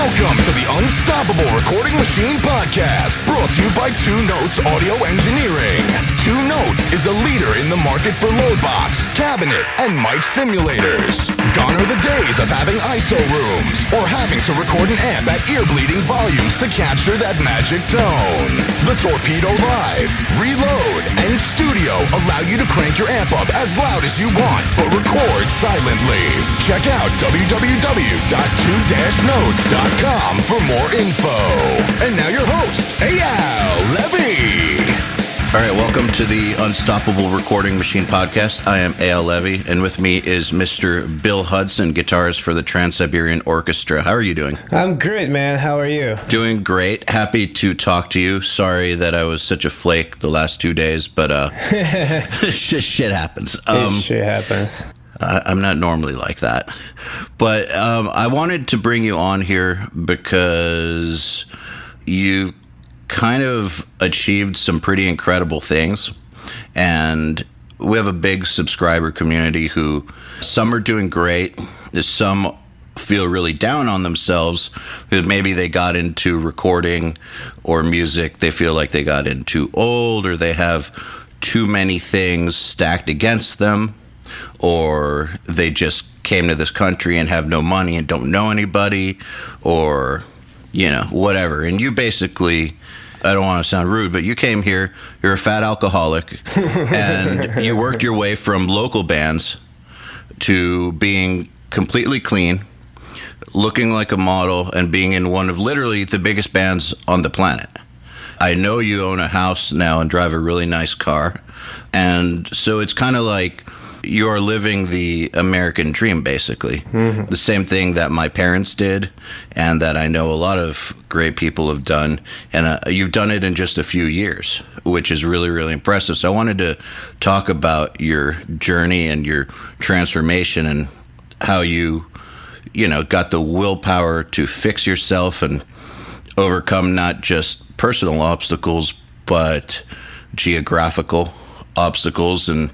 Welcome to the Unstoppable Recording Machine Podcast, brought to you by 2 Notes Audio Engineering. 2 Notes is a leader in the market for load box, cabinet, and mic simulators. Gone are the days of having ISO rooms or having to record an amp at ear-bleeding volumes to capture that magic tone. The Torpedo Live, Reload, and Studio allow you to crank your amp up as loud as you want, but record silently. Check out www.2-notes.com for more info. And now your host, EYAL Levy. All right, welcome to the Unstoppable Recording Machine Podcast. I am EYAL Levy, and with me is Mr. Bill Hudson, guitarist for the Trans-Siberian Orchestra. How are you doing? I'm great, man. How are you? Doing great. Happy to talk to you. Sorry that I was such a flake the last 2 days, but shit happens. Shit happens. I'm not normally like that. But I wanted to bring you on here because you kind of achieved some pretty incredible things. And we have a big subscriber community who some are doing great. Some feel really down on themselves because maybe they got into recording or music. They feel like they got in too old, or they have too many things stacked against them, or they just came to this country and have no money and don't know anybody, or, you know, whatever. And you basically, I don't want to sound rude, but you came here, you're a fat alcoholic, and you worked your way from local bands to being completely clean, looking like a model, and being in one of literally the biggest bands on the planet. I know you own a house now and drive a really nice car, and so it's kind of like you're living the American dream, basically. Mm-hmm. The same thing that my parents did, and that I know a lot of great people have done, and you've done it in just a few years, which is really, really impressive. So I wanted to talk about your journey and your transformation and how you got the willpower to fix yourself and overcome not just personal obstacles, but geographical obstacles and,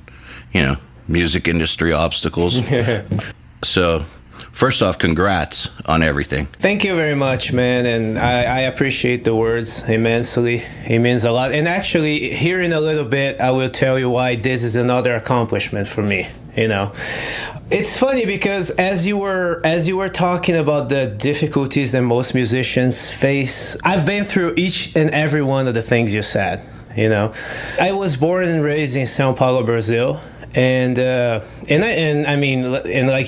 music industry obstacles. So, first off, congrats on everything. Thank you very much, man. And I appreciate the words immensely. It means a lot. And actually, here in a little bit, I will tell you why this is another accomplishment for me. It's funny because as you were talking about the difficulties that most musicians face, I've been through each and every one of the things you said. I was born and raised in São Paulo, Brazil. And like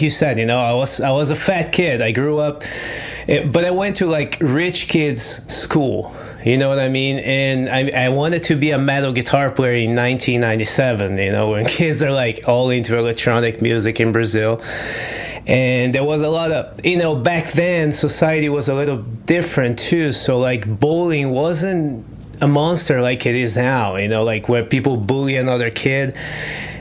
you said, I was a fat kid. I grew up, but I went to like rich kids school. You know what I mean? And I wanted to be a metal guitar player in 1997. When kids are like all into electronic music in Brazil. And there was a lot of, back then society was a little different too. So like bowling wasn't a monster like it is now. Like where people bully another kid.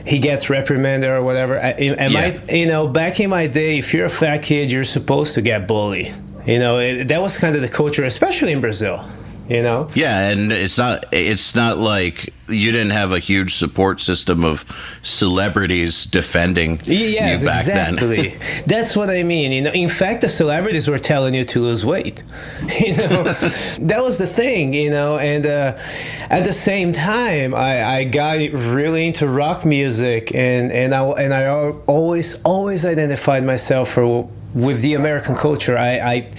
He gets reprimanded or whatever. Back in my day, if you're a fat kid, you're supposed to get bullied. That was kind of the culture, especially in Brazil. Yeah, and it's not like you didn't have a huge support system of celebrities defending you back exactly. Then. That's what I mean. In fact, the celebrities were telling you to lose weight. That was the thing. And at the same time, I got really into rock music, and I always identified myself with the American culture. I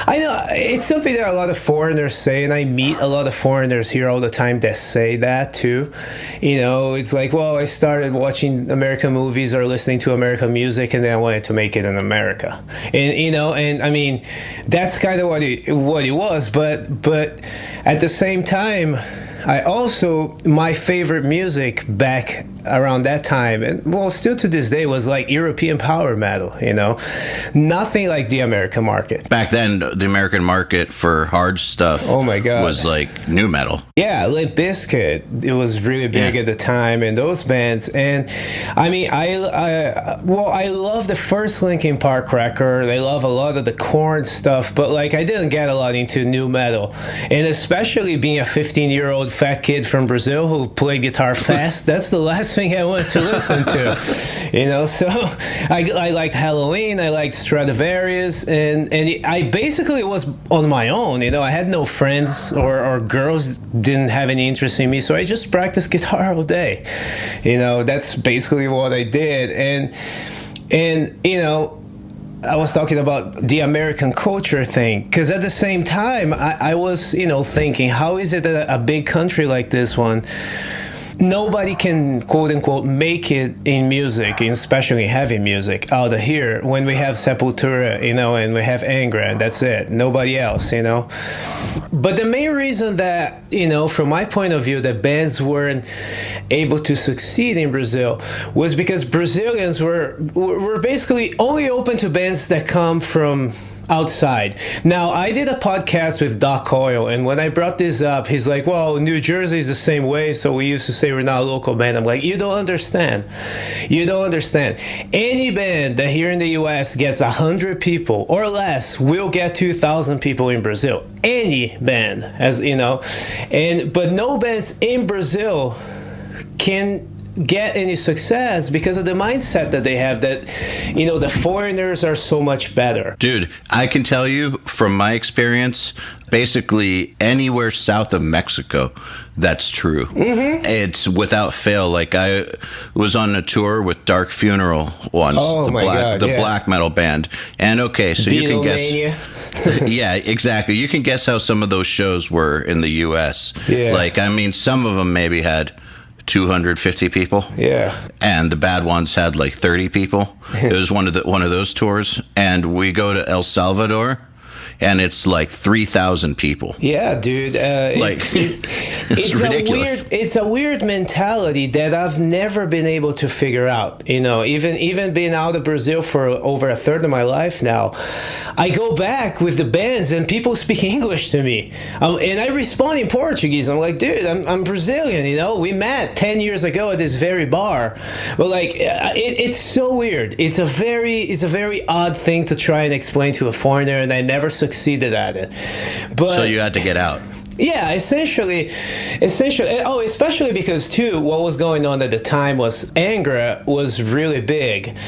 know it's something that a lot of foreigners say, and I meet a lot of foreigners here all the time that say that too. It's like, well, I started watching American movies or listening to American music, and then I wanted to make it in America. And and I mean, that's kind of what it was. But at the same time, my favorite music back around that time, and well, still to this day, was like European power metal. Nothing like the American market. Back then, the American market for hard stuff, oh my God, was like new metal. Yeah, Limp Bizkit, it was really big at the time, and those bands. And I mean, I love the first Linkin Park record. I love a lot of the Korn stuff, but like I didn't get a lot into new metal, and especially being a 15-year-old fat kid from Brazil who played guitar fast. That's the last thing I wanted to listen to. So I liked Halloween, I liked Stradivarius, and I basically was on my own. I had no friends or girls didn't have any interest in me, so I just practiced guitar all day. That's basically what I did, and I was talking about the American culture thing, because at the same time, I was, thinking, how is it that a big country like this one, nobody can, quote unquote, make it in music, especially heavy music, out of here, when we have Sepultura, and we have Angra, and that's it. Nobody else, But the main reason that, from my point of view, that bands weren't able to succeed in Brazil was because Brazilians were basically only open to bands that come from outside. Now, I did a podcast with Doc Hoyle, and when I brought this up, he's like, well, New Jersey is the same way, so we used to say we're not a local band. I'm like, you don't understand. You don't understand. Any band that here in the U.S. gets 100 people or less will get 2,000 people in Brazil. Any band, but no bands in Brazil can get any success because of the mindset that they have, that the foreigners are so much better. Dude, I can tell you from my experience, basically anywhere south of Mexico, that's true. Mm-hmm. It's without fail. Like, I was on a tour with Dark Funeral once, the black metal band, and okay, so you can guess. Yeah, exactly. You can guess how some of those shows were in the U.S. Yeah. Like, I mean, some of them maybe had 250 people. Yeah. And the bad ones had like 30 people. It was one of those tours, and we go to El Salvador, and it's like 3,000 people. Yeah, dude. It's ridiculous. It's a weird mentality that I've never been able to figure out. Even being out of Brazil for over a third of my life now, I go back with the bands and people speak English to me, and I respond in Portuguese. I'm like, dude, I'm Brazilian. We met 10 years ago at this very bar, but like, it's so weird. It's a very odd thing to try and explain to a foreigner, and I never succeeded at it. But so you had to get out. Yeah, essentially. Oh, especially because too, what was going on at the time was Angra was really big,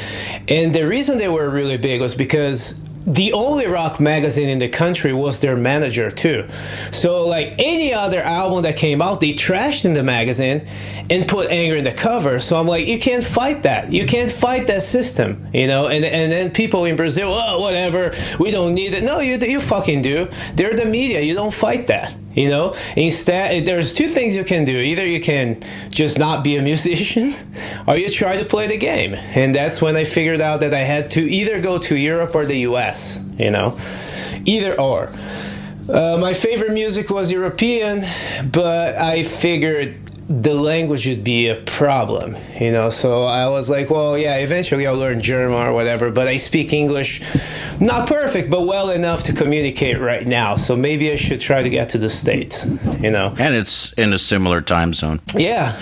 and the reason they were really big was because the only rock magazine in the country was their manager too. So like any other album that came out, they trashed in the magazine and put Angra in the cover. So I'm like, you can't fight that. You can't fight that system, And then people in Brazil, oh, whatever, we don't need it. No, you fucking do. They're the media. You don't fight that. Instead, there's two things you can do. Either you can just not be a musician, or you try to play the game. And that's when I figured out that I had to either go to Europe or the US, either or. My favorite music was European, but I figured the language would be a problem, so I was like, well, yeah, eventually I'll learn German or whatever, but I speak English, not perfect, but well enough to communicate right now, so maybe I should try to get to the States, And it's in a similar time zone. Yeah.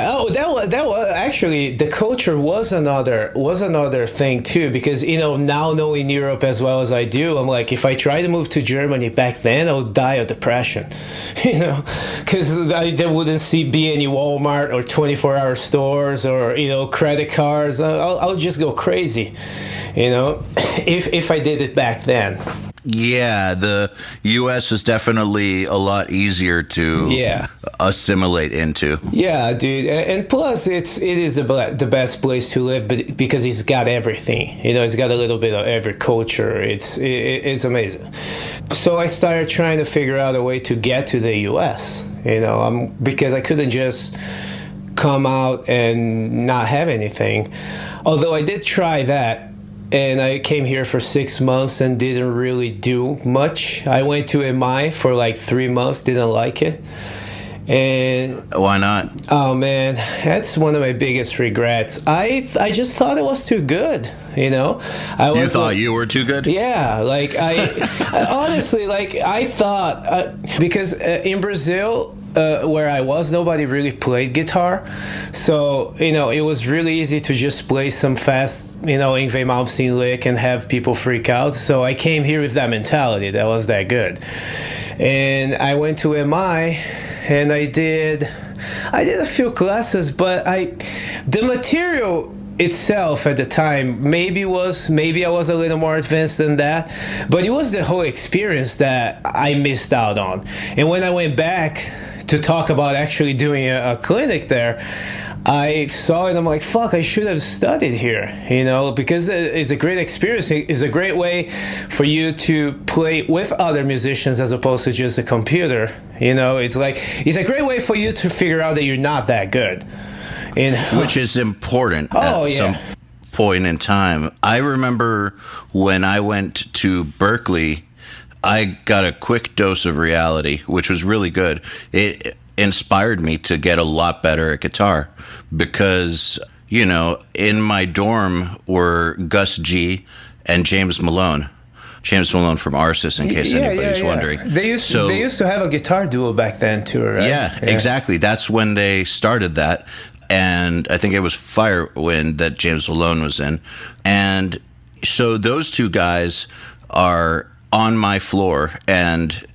Oh, that was actually, the culture was another thing too, because, now knowing Europe as well as I do, I'm like, if I try to move to Germany back then, I would die of depression, because there wouldn't be any Walmart or 24-hour stores or credit cards. I'll just go crazy, if I did it back then. Yeah, the U.S. is definitely a lot easier to assimilate into. Yeah, dude, and plus it is the best place to live, but because it's got everything. It's got a little bit of every culture. It's amazing. So I started trying to figure out a way to get to the U.S. Because I couldn't just come out and not have anything. Although I did try that. And I came here for 6 months and didn't really do much. I went to MI for like 3 months, didn't like it. And why not? Oh man, that's one of my biggest regrets. I just thought it was too good, You thought you were too good? Yeah, like I honestly, like I thought because in Brazil, where I was, nobody really played guitar. So, it was really easy to just play some fast, Yngwie Malmsteen lick and have people freak out. So I came here with that mentality that was that good. And I went to MI and I did I did a few classes, but the material itself at the time maybe I was a little more advanced than that, but it was the whole experience that I missed out on. And when I went back to talk about actually doing a clinic there, I saw it. I'm like, fuck, I should have studied here, because it's a great experience. It's a great way for you to play with other musicians as opposed to just a computer. It's a great way for you to figure out that you're not that good. Which is important some point in time. I remember when I went to Berkeley, I got a quick dose of reality, which was really good. It inspired me to get a lot better at guitar because, in my dorm were Gus G and James Malone. James Malone from Arsis, in case anybody's wondering. They used to have a guitar duo back then, too, right? Yeah, exactly. That's when they started that. And I think it was Firewind that James Malone was in. And so those two guys are on my floor, and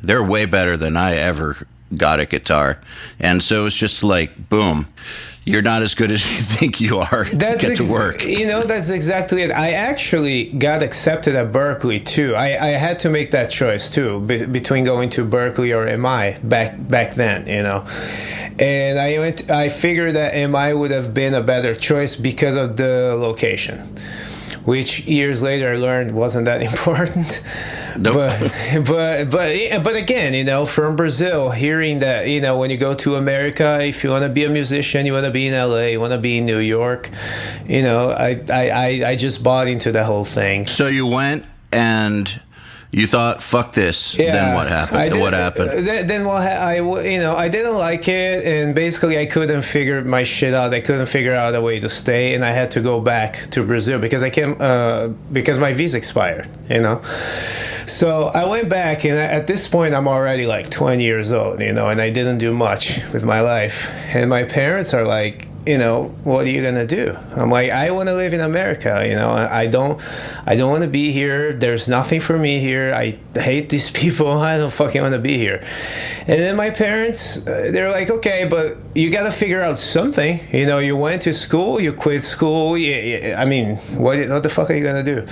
they're way better than I ever got at guitar. And so it's just like, boom, you're not as good as you think you are. Get to work. That's exactly it. I actually got accepted at Berkeley, too. I had to make that choice, too, between going to Berkeley or MI back then, And I figured that MI would have been a better choice because of the location, which years later I learned wasn't that important. Nope. But again, from Brazil, hearing that, when you go to America, if you want to be a musician, you want to be in LA, you want to be in New York, I just bought into the whole thing. So you went and you thought, fuck this. Yeah, then what happened? What happened? I didn't like it, and basically I couldn't figure my shit out. I couldn't figure out a way to stay, and I had to go back to Brazil because because my visa expired, So I went back, and at this point I'm already like 20 years old, and I didn't do much with my life. And my parents are like, what are you gonna do? I'm like, I want to live in America. I don't want to be here. There's nothing for me here. I hate these people. I don't fucking want to be here. And then my parents, they're like, okay, but you got to figure out something. You went to school, you quit school. I mean, what the fuck are you gonna do?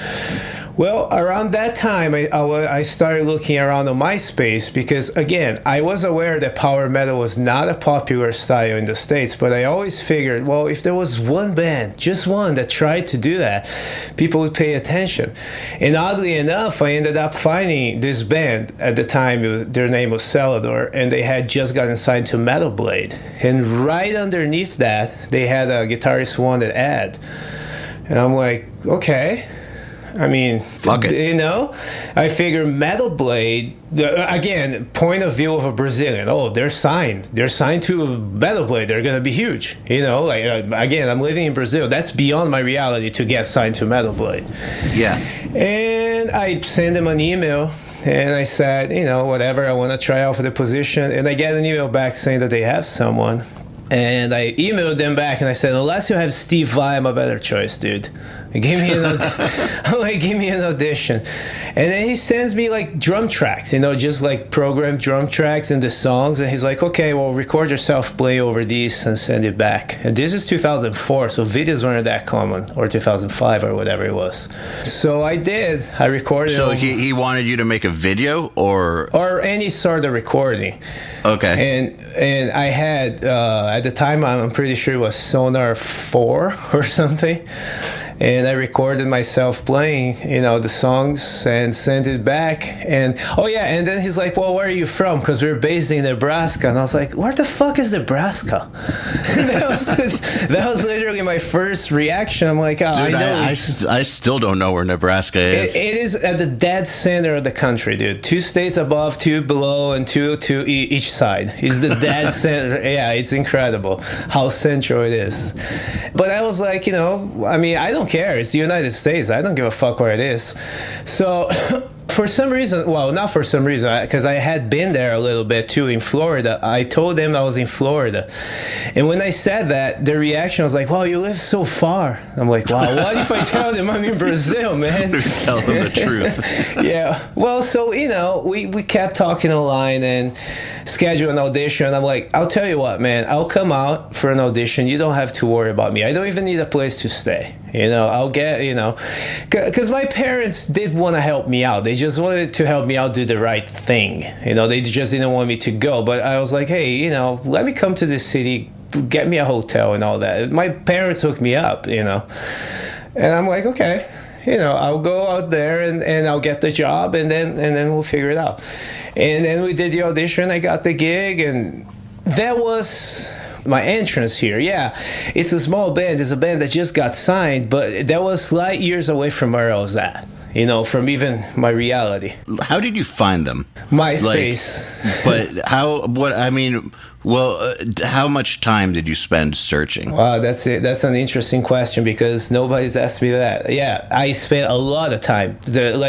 Well, around that time, I started looking around on MySpace because, again, I was aware that power metal was not a popular style in the States, but I always figured, well, if there was one band, just one, that tried to do that, people would pay attention. And oddly enough, I ended up finding this band. At the time, their name was Celador, and they had just gotten signed to Metal Blade. And right underneath that, they had a guitarist who wanted ad. And I'm like, okay. I mean, fuck it. I figure Metal Blade, again, point of view of a Brazilian. Oh, they're signed to Metal Blade. They're going to be huge. Again, I'm living in Brazil. That's beyond my reality to get signed to Metal Blade. Yeah. And I sent them an email. And I said, whatever, I want to try out for the position. And I get an email back saying that they have someone. And I emailed them back and I said, unless you have Steve Vai, I'm a better choice, dude. Give me an audition. And then he sends me like drum tracks, just like programmed drum tracks and the songs. And he's like, okay, well, record yourself play over these and send it back. And this is 2004, so videos weren't that common, or 2005 or whatever it was. So I did. I recorded. So he wanted you to make a video or any sort of recording. Okay. And I had, at the time, I'm pretty sure it was Sonar 4 or something. And I recorded myself playing, the songs and sent it back. And, and then he's like, well, where are you from? Because we're based in Nebraska. And I was like, where the fuck is Nebraska? that was literally my first reaction. I'm like, dude, I still don't know where Nebraska is. It is at the dead center of the country, dude. 2 states above, 2 below, and 2 to each side. It's the dead center. Yeah, it's incredible how central it is. But I was like, I don't care. It's the United States. I don't give a fuck where it is. So for some reason, well, not for some reason, because I had been there a little bit too in Florida. I told them I was in Florida. And when I said that, the reaction was like, wow, you live so far. I'm like, wow, what if I tell them I'm in Brazil, man? Tell them the truth. Yeah. Well, so, we kept talking online and scheduled an audition. I'm like, I'll tell you what, man, I'll come out for an audition. You don't have to worry about me. I don't even need a place to stay. I'll get, because my parents did want to help me out. They just wanted to help me out do the right thing. They just didn't want me to go. But I was like, hey, let me come to this city, get me a hotel and all that. My parents hooked me up, and I'm like, okay, I'll go out there and I'll get the job and then we'll figure it out. And then we did the audition. I got the gig, and that was my entrance here. Yeah, it's a small band. It's a band that just got signed, but that was light years away from where I was at, from even my reality. How did you find them? MySpace. How much time did you spend searching? Wow, that's it. That's an interesting question because nobody's asked me that. Yeah, I spent a lot of time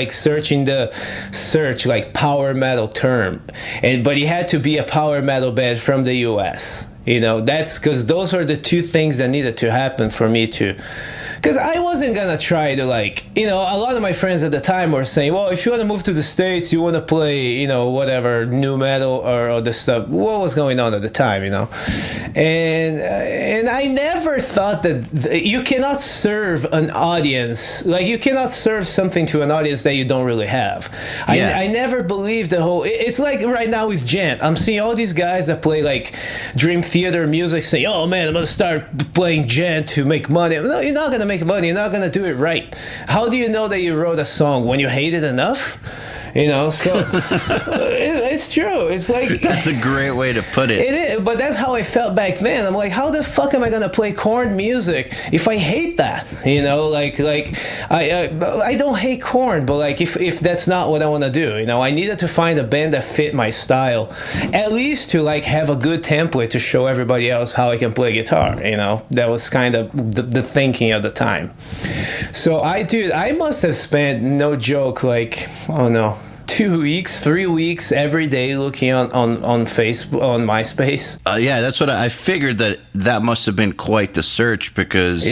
searching the search power metal term, but it had to be a power metal band from the U.S. That's because those are the two things that needed to happen for me to. Because I wasn't going to try to a lot of my friends at the time were saying, well, if you want to move to the States, you want to play, whatever, new metal or all this stuff. What was going on at the time, And I never thought that you cannot serve an audience, you cannot serve something to an audience that you don't really have. Yeah. I never believed it's like right now with Gent. I'm seeing all these guys that play Dream Theater music saying, oh man, I'm going to start playing Gent to make money. No, you're not going to make money. You're not going to do it right. How do you know that you wrote a song when you hate it enough? So it's true. It's that's a great way to put it. It is, but that's how I felt back then. I'm like, how the fuck am I gonna play Korn music if I hate that? I don't hate Korn, but if that's not what I want to do, I needed to find a band that fit my style, at least to have a good template to show everybody else how I can play guitar. That was kind of the thinking at the time. So I must have spent, no joke, 2 weeks, 3 weeks every day looking on Facebook, on MySpace. Yeah, that's what I figured. That must have been quite the search because,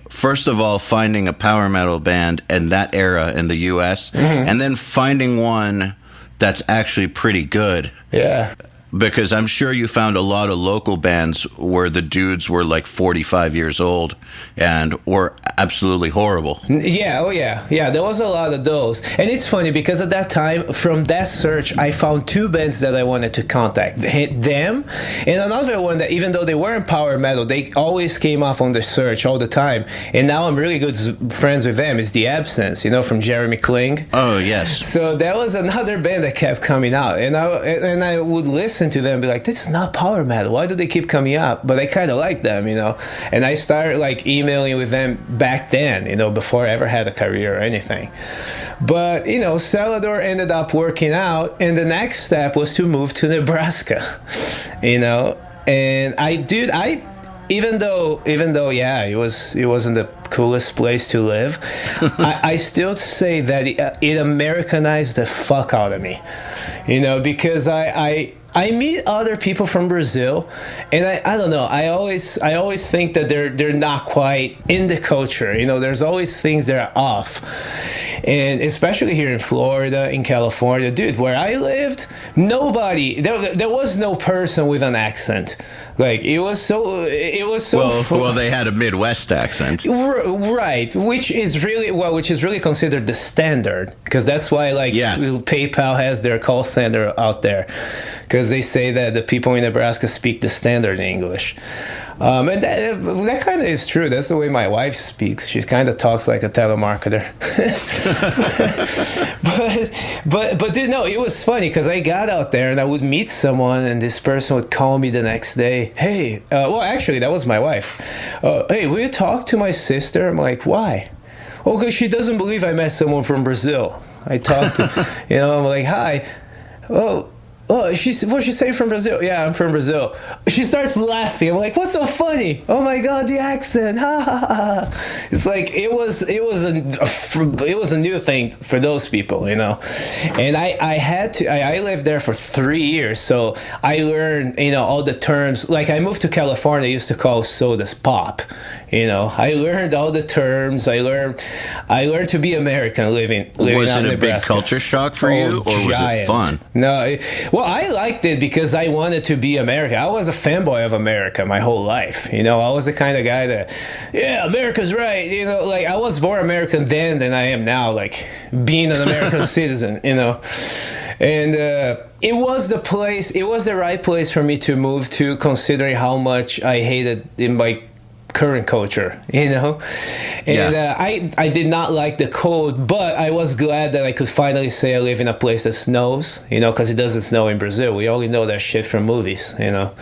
first of all, finding a power metal band in that era in the U.S. And then finding one that's actually pretty good. Yeah. Because I'm sure you found a lot of local bands where the dudes were 45 years old and were absolutely horrible. Yeah, oh yeah. Yeah, there was a lot of those. And it's funny because at that time, from that search, I found two bands that I wanted to contact. Them and another one that, even though they weren't power metal, they always came up on the search all the time. And now I'm really good friends with them. It's The Absence, from Jeremy Kling. Oh, yes. So that was another band that kept coming out. And I would listen to them and be like, this is not power metal. Why do they keep coming up? But I kind of like them, And I started emailing with them back then, before I ever had a career or anything. But, Celador ended up working out, and the next step was to move to Nebraska, And even though, yeah, it wasn't the coolest place to live, I still say that it Americanized the fuck out of me, because I meet other people from Brazil, and I don't know. I always think that they're not quite in the culture. There's always things that are off, and especially here in Florida, in California, dude. Where I lived, there was no person with an accent. It was so. Well, they had a Midwest accent, right? Which is really considered the standard, because that's why PayPal has their call center out there. Because they say that the people in Nebraska speak the standard English. And that kind of is true. That's the way my wife speaks. She kind of talks like a telemarketer. but dude, no, it was funny because I got out there and I would meet someone and this person would call me the next day. Hey, actually, that was my wife. Hey, will you talk to my sister? I'm like, why? Oh, because she doesn't believe I met someone from Brazil. I talked to, I'm like, hi. Oh, oh, what she say from Brazil? Yeah, I'm from Brazil. She starts laughing. I'm like, what's so funny? Oh my God, the accent. Ha ha ha. It's like, it was a new thing for those people, you know. And I lived there for 3 years. So I learned, you know, all the terms. Like I moved to California, I used to call sodas pop. You know, I learned all the terms. I learned to be American living Was out it in a big Nebraska. culture shock for you, or was it fun? No, well, I liked it because I wanted to be American. I was a fanboy of America my whole life. You know, I was the kind of guy that, yeah, America's right. You know, like I was more American then than I am now, like being an American citizen, you know. And it was the right place for me to move to, considering how much I hated in my current culture, you know. And I did not like the cold, but I was glad that I could finally say I live in a place that snows, you know, because it doesn't snow in Brazil. We only know that shit from movies, you know.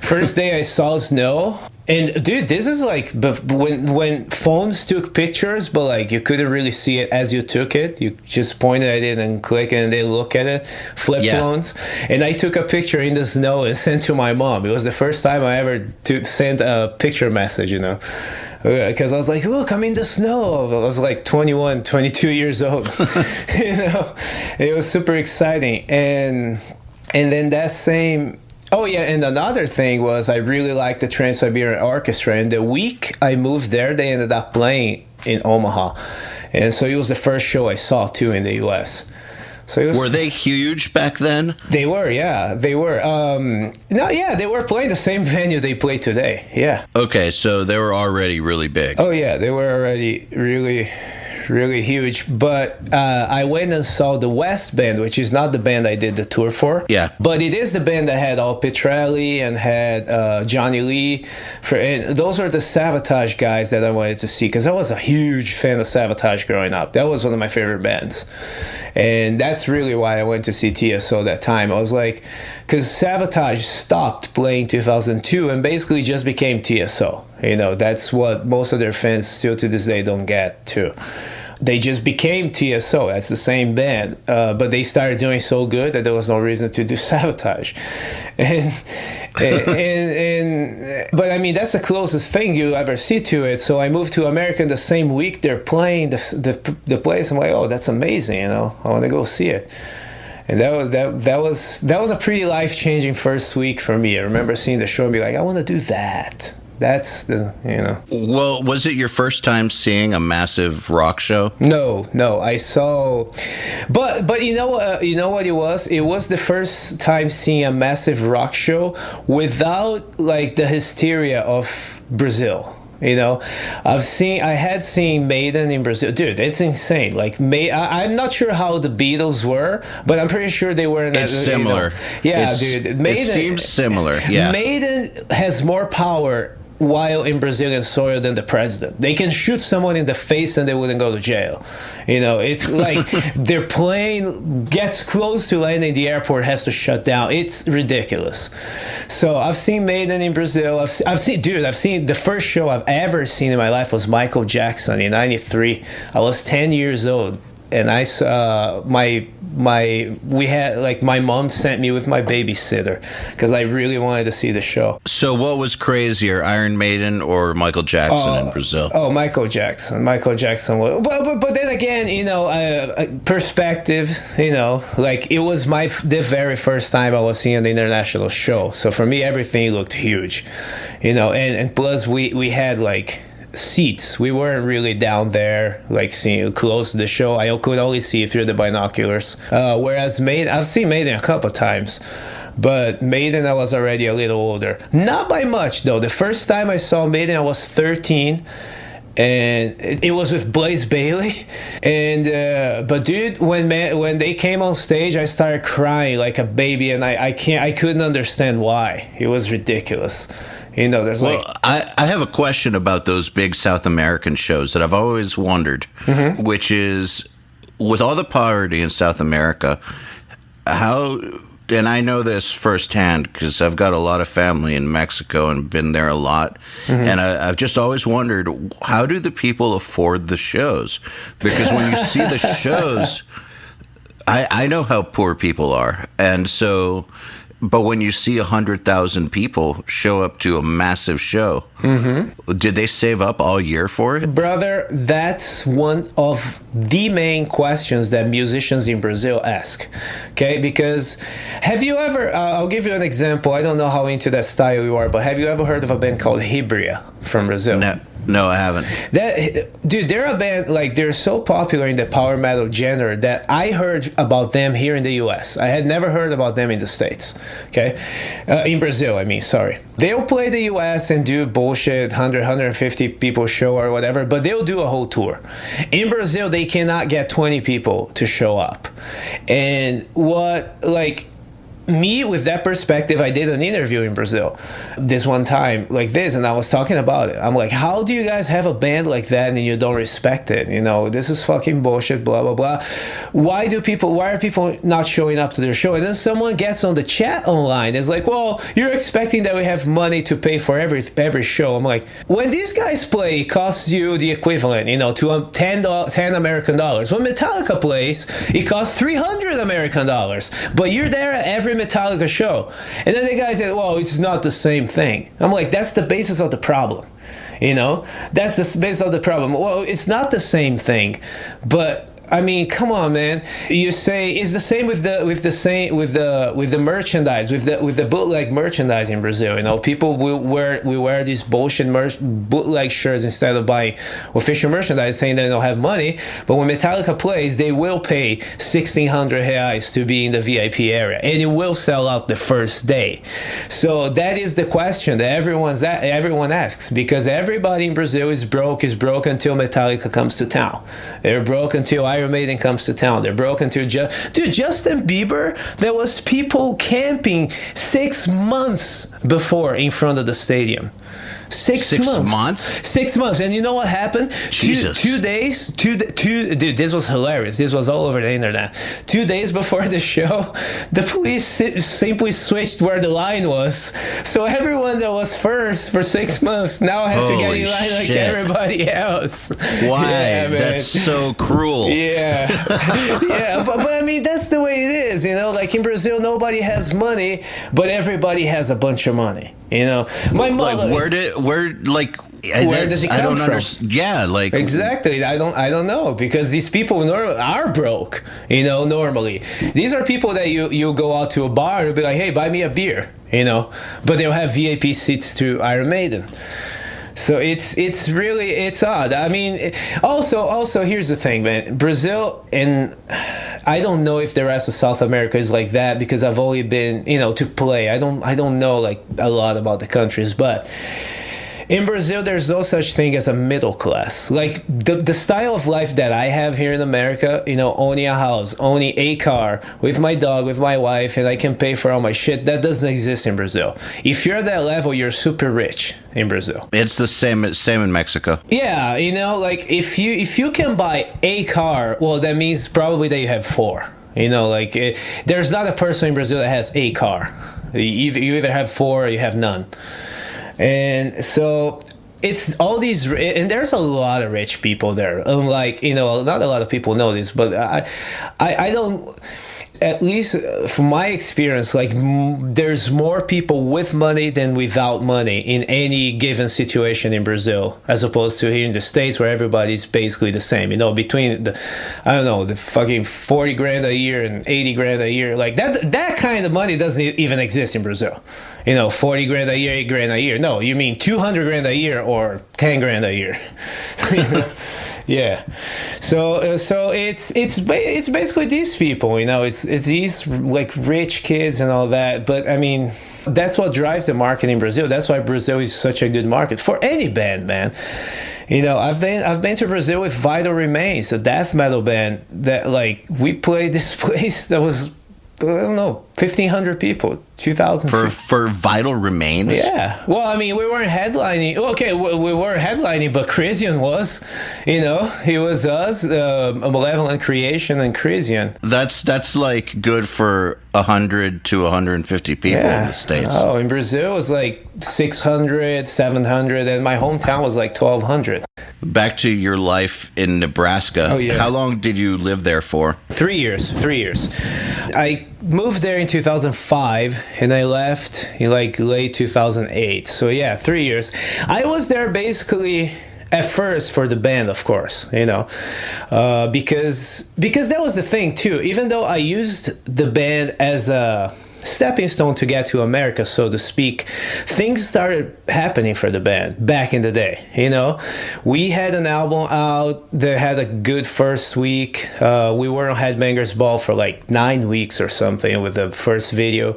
First day I saw snow, and dude, this is like when phones took pictures, but like you couldn't really see it as you took it. You just pointed at it and click, and they look at it. Flip phones, and I took a picture in the snow and sent to my mom. It was the first time I ever sent a picture message, you know, because I was like, look, I'm in the snow. I was like 21, 22 years old. You know, it was super exciting. And then that same. Oh, yeah, and another thing was I really liked the Trans-Siberian Orchestra, and the week I moved there, they ended up playing in Omaha. And so it was the first show I saw, too, in the U.S. So were they huge back then? They were, yeah, they were. They were playing the same venue they play today, yeah. Okay, so they were already really big. Oh, yeah, they were already really huge. But I went and saw the West Band, which is not the band I did the tour for. Yeah. But it is the band that had Al Pitrelli and had Johnny Lee. And those were the Sabotage guys that I wanted to see, because I was a huge fan of Sabotage growing up. That was one of my favorite bands. And that's really why I went to see TSO that time. I was like, because Sabotage stopped playing 2002 and basically just became TSO. You know, that's what most of their fans still to this day don't get too. They just became TSO. That's the same band, but they started doing so good that there was no reason to do Sabotage. But I mean, that's the closest thing you ever see to it. So I moved to America the same week they're playing the place. I'm like, oh, that's amazing. You know, I want to go see it. And that was a pretty life-changing first week for me. I remember seeing the show and be like, I want to do that. That's the, you know. Well, was it your first time seeing a massive rock show? No, I saw, but you know what it was? It was the first time seeing a massive rock show without like the hysteria of Brazil. You know, I had seen Maiden in Brazil. Dude, it's insane. Like, I'm not sure how the Beatles were, but I'm pretty sure they were in It's similar. You know, dude. Maiden, it seems similar, yeah. Maiden has more power while in Brazilian soil than the president. They can shoot someone in the face and they wouldn't go to jail. You know, it's like their plane gets close to landing, the airport has to shut down. It's ridiculous. So I've seen Maiden in Brazil. I've seen the first show I've ever seen in my life was Michael Jackson in '93. I was 10 years old. And I saw my mom sent me with my babysitter because I really wanted to see the show. So what was crazier, Iron Maiden or Michael Jackson in Brazil? Oh, Michael Jackson. Michael Jackson was, but then again, you know, perspective. You know, like it was the very first time I was seeing an international show. So for me, everything looked huge. You know, and plus we had like seats. We weren't really down there, like seeing close to the show. I could only see through the binoculars. Whereas Maiden, I've seen Maiden a couple of times, but Maiden I was already a little older. Not by much though. The first time I saw Maiden I was 13. And it was with Blaze Bayley, and but dude, when they came on stage, I started crying like a baby, and I couldn't understand why. It was ridiculous. You know, there's I have a question about those big South American shows that I've always wondered, which is, with all the poverty in South America, how, and I know this firsthand because I've got a lot of family in Mexico and been there a lot, and I've just always wondered, how do the people afford the shows? Because when you see the shows, I know how poor people are, and so, but when you see 100,000 people show up to a massive show, did they save up all year for it? Brother, that's one of the main questions that musicians in Brazil ask. Okay, because have you ever? I'll give you an example. I don't know how into that style you are, but have you ever heard of a band called Hibria from Brazil? No, I haven't. Dude, they're a band, like, they're so popular in the power metal genre that I heard about them here in the US. I had never heard about them in the States, okay? In Brazil, I mean, sorry. They'll play the US and do bullshit, 100, 150 people show or whatever, but they'll do a whole tour. In Brazil, they cannot get 20 people to show up. And me, with that perspective, I did an interview in Brazil this one time like this, and I was talking about it. I'm like, how do you guys have a band like that and you don't respect it? You know, this is fucking bullshit, blah, blah, blah. Why are people not showing up to their show? And then someone gets on the chat online. It's like, well, you're expecting that we have money to pay for every show. I'm like, when these guys play, it costs you the equivalent, you know, to 10 American dollars. When Metallica plays, it costs 300 American dollars. But you're there at every Metallica show, and then the guy said, well, it's not the same thing. I'm like, that's the basis of the problem, you know, that's the basis of the problem. Well, it's not the same thing, but I mean, come on, man. You say it's the same with the merchandise, with the bootleg merchandise in Brazil. You know, people will wear these bullshit bootleg shirts instead of buying official merchandise, saying they don't have money. But when Metallica plays, they will pay 1,600 reais to be in the VIP area, and it will sell out the first day. So that is the question that everyone asks, because everybody in Brazil is broke until Metallica comes to town. They're broke until Iron Maiden comes to town. They're broken to Justin Bieber. There was people camping 6 months before in front of the stadium. 6 months. 6 months. And you know what happened? Jesus. 2 days. Dude, this was hilarious. This was all over the internet. 2 days before the show, the police simply switched where the line was. So everyone that was first for 6 months now had to get in line like everybody else. Why? Yeah, that's so cruel. Yeah. Yeah. But I mean, that's the way it is. You know, like in Brazil, nobody has money, but everybody has a bunch of money. You know, my mother. Like, where does it come from? Yeah, like exactly. I don't know, because these people are broke. You know, normally these are people that you go out to a bar and you'll be like, hey, buy me a beer. You know, but they'll have VIP seats to Iron Maiden. So it's really odd. I mean, also here's the thing, man. Brazil, and I don't know if the rest of South America is like that, because I've only been, you know, to play. I don't know like a lot about the countries, but in Brazil, there's no such thing as a middle class. Like the style of life that I have here in America, you know, owning a house, owning a car, with my dog, with my wife, and I can pay for all my shit, that doesn't exist in Brazil. If you're at that level, you're super rich in Brazil. It's the same in Mexico. Yeah, you know, like if you can buy a car, well, that means probably that you have four. You know, like there's not a person in Brazil that has a car. You either have four or you have none. And so it's all these, and there's a lot of rich people there. Unlike, you know, not a lot of people know this, but I don't, at least from my experience, like there's more people with money than without money in any given situation in Brazil, as opposed to here in the States where everybody's basically the same. You know, between the fucking 40 grand a year and 80 grand a year, like that kind of money doesn't even exist in Brazil. You know, 40 grand a year, 8 grand a year. No, you mean 200 grand a year or 10 grand a year. Yeah, so it's basically these people, you know, it's these like rich kids and all that. But I mean, that's what drives the market in Brazil. That's why Brazil is such a good market for any band, man. You know, I've been to Brazil with Vital Remains, a death metal band that, like, we played this place that was, I don't know, 1,500 people, 2,000 for Vital Remains. Yeah. Well, I mean, we weren't headlining. Okay, we weren't headlining, but Crisian was. You know, he was us, Malevolent Creation and Crisian. That's like good for 100 to 150 people in the States. Oh, in Brazil it was like 600, 700, and my hometown was like 1,200. Back to your life in Nebraska. Oh, yeah. How long did you live there for? 3 years. I moved there in 2005 and I left in like late 2008. So yeah, 3 years. I was there basically at first for the band, of course, you know, because that was the thing too. Even though I used the band as a stepping stone to get to America, so to speak, things started happening for the band back in the day. You know, we had an album out that had a good first week. We were on Headbangers Ball for like 9 weeks or something with the first video.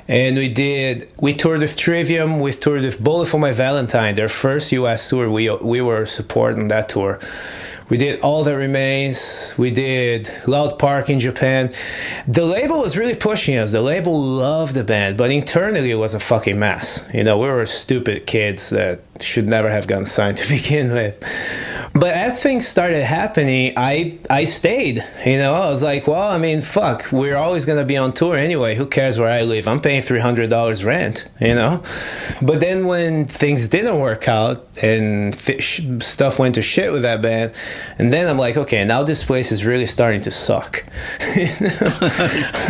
And we toured with Trivium, we toured with Bullet for My Valentine, their first US tour. We were supporting that tour. We did All That Remains. We did Loud Park in Japan. The label was really pushing us. The label loved the band, but internally it was a fucking mess. You know, we were stupid kids that should never have gotten signed to begin with. But as things started happening, I stayed. You know, I was like, well, I mean, fuck, we're always going to be on tour anyway. Who cares where I live? I'm paying $300 rent, you know? But then when things didn't work out and stuff went to shit with that band, and then I'm like, okay, now this place is really starting to suck.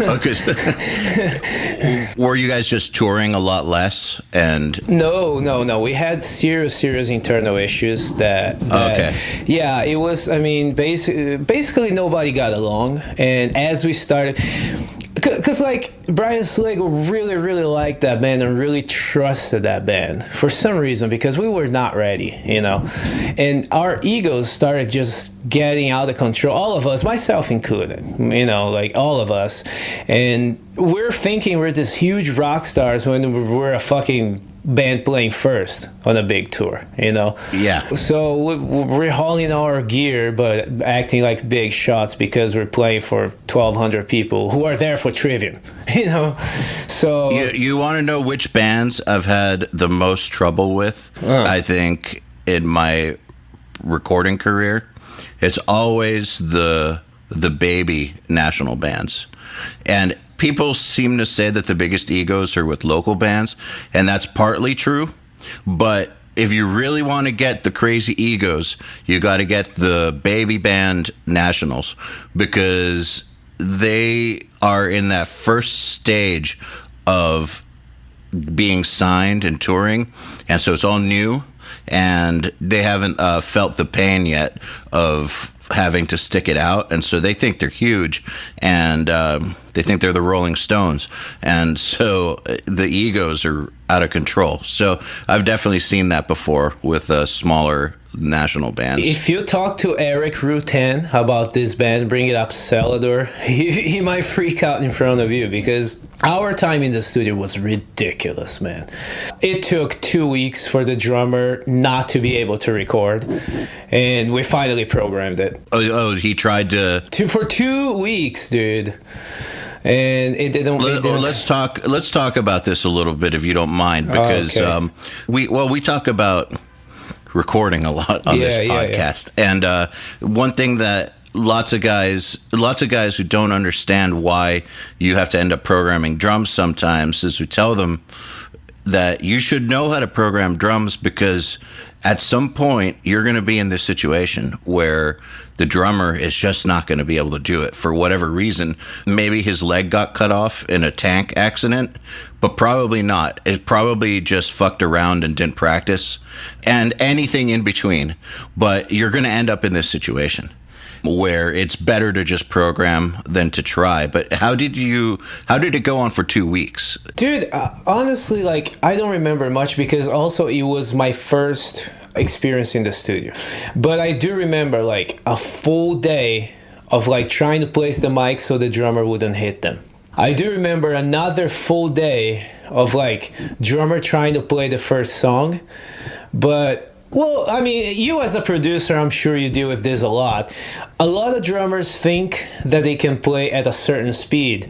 Okay. Were you guys just touring a lot less? And No. We had serious internal issues that okay. Yeah, it was, I mean, basically nobody got along. And as we started, because like Brian Slagle really liked that band and really trusted that band for some reason, because we were not ready, you know, and our egos started just getting out of control, all of us, myself included, you know, like all of us. And we're thinking we're this huge rock stars when we're a fucking band playing first on a big tour, you know? Yeah. So we're hauling our gear, but acting like big shots because we're playing for 1,200 people who are there for Trivium, you know? So... You want to know which bands I've had the most trouble with, I think, in my recording career? It's always the baby national bands. And people seem to say that the biggest egos are with local bands, and that's partly true. But if you really want to get the crazy egos, you got to get the baby band nationals, because they are in that first stage of being signed and touring, and so it's all new, and they haven't felt the pain yet of having to stick it out, and so they think they're huge, and they think they're the Rolling Stones, and so the egos are out of control. So I've definitely seen that before with smaller national bands. If you talk to Eric Rutan about this band, Bring It Up Celador, he might freak out in front of you, because our time in the studio was ridiculous, man. It took 2 weeks for the drummer not to be able to record, and we finally programmed it. Oh, he tried to... For 2 weeks, dude. And it didn't. Let's talk about this a little bit, if you don't mind, because okay. We talk about recording a lot on this podcast, and one thing that lots of guys who don't understand why you have to end up programming drums sometimes is we tell them that you should know how to program drums, because at some point you're going to be in this situation where the drummer is just not going to be able to do it for whatever reason. Maybe his leg got cut off in a tank accident, but probably not. It probably just fucked around and didn't practice, and anything in between. But you're going to end up in this situation where it's better to just program than to try. But how did it go on for 2 weeks? Dude, honestly, like, I don't remember much, because also it was my first experience in the studio. But I do remember like a full day of like trying to place the mic so the drummer wouldn't hit them. I do remember another full day of like drummer trying to play the first song, but Well, I mean, you as a producer, I'm sure you deal with this a lot. A lot of drummers think that they can play at a certain speed.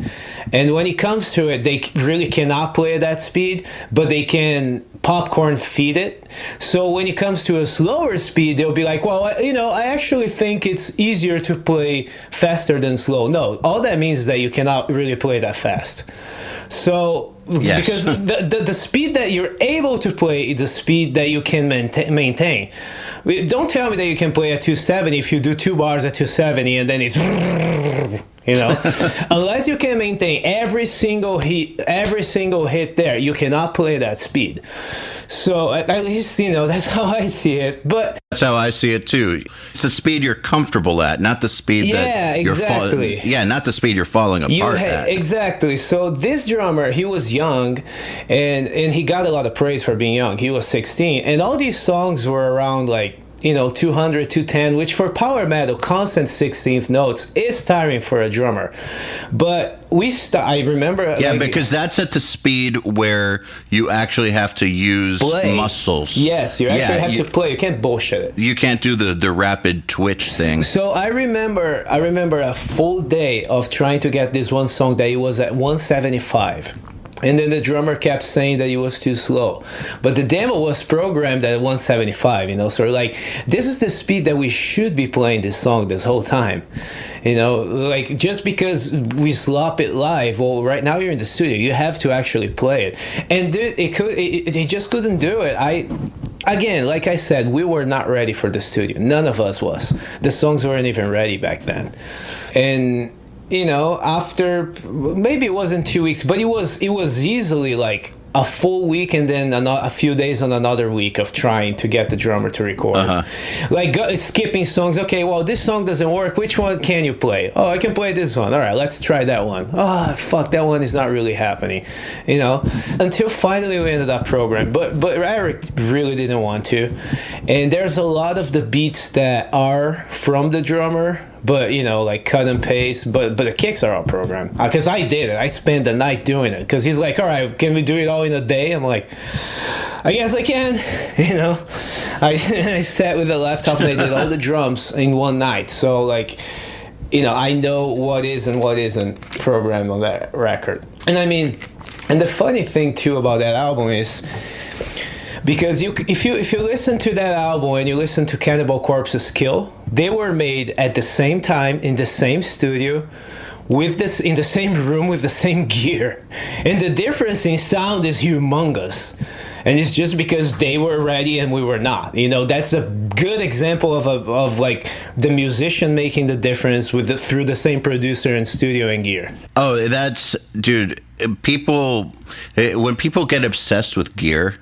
And when it comes to it, they really cannot play at that speed, but they can popcorn feed it. So when it comes to a slower speed, they'll be like, well, I actually think it's easier to play faster than slow. No, all that means is that you cannot really play that fast. So, yes. Because the speed that you're able to play is the speed that you can maintain. Don't tell me that you can play at 270 if you do 2 bars at 270 and then it's, unless you can maintain every single hit there, you cannot play that speed. So at least, that's how I see it. But that's how I see it too. It's the speed you're comfortable at, not the speed that you're exactly. Not the speed you're falling apart at. Exactly. So this drummer, he was young, and he got a lot of praise for being young. He was 16, and all these songs were around 200, 210, which for power metal, constant 16th notes is tiring for a drummer. But I remember... because that's at the speed where you actually have to use muscles. Yes, you actually have to play. You can't bullshit it. You can't do the rapid twitch thing. So I remember a full day of trying to get this one song that it was at 175. And then the drummer kept saying that it was too slow. But the demo was programmed at 175, So this is the speed that we should be playing this song this whole time. Just because we slop it live, well, right now you're in the studio. You have to actually play it. And it just couldn't do it. Again, like I said, we were not ready for the studio. None of us was. The songs weren't even ready back then. And... after maybe it wasn't 2 weeks, but it was easily a full week and then a few days on another week of trying to get the drummer to record. Skipping songs. Okay, well, this song doesn't work. Which one can you play? Oh, I can play this one. All right, let's try that one. Oh, fuck, that one is not really happening. Until finally we ended up programming. But Eric really didn't want to. And there's a lot of the beats that are from the drummer, but cut and paste, but the kicks are all programmed, because I did it. I spent the night doing it, because he's like, all right, can we do it all in a day? I'm like, I guess I can. I sat with the laptop and I did all the drums in one night, so I know what is and what isn't programmed on that record. And I mean, and the funny thing too about that album is, because if you listen to that album and you listen to Cannibal Corpse's Kill, they were made at the same time in the same studio, in the same room with the same gear, and the difference in sound is humongous. And it's just because they were ready and we were not. That's a good example of the musician making the difference through the same producer and studio and gear. Oh, dude. When people get obsessed with gear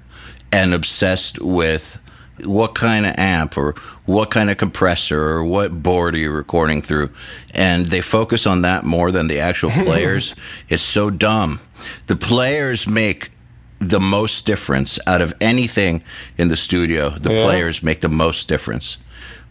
and obsessed with what kind of amp or what kind of compressor or what board are you recording through, and they focus on that more than the actual players, it's so dumb. The players make the most difference out of anything in the studio. The players make the most difference.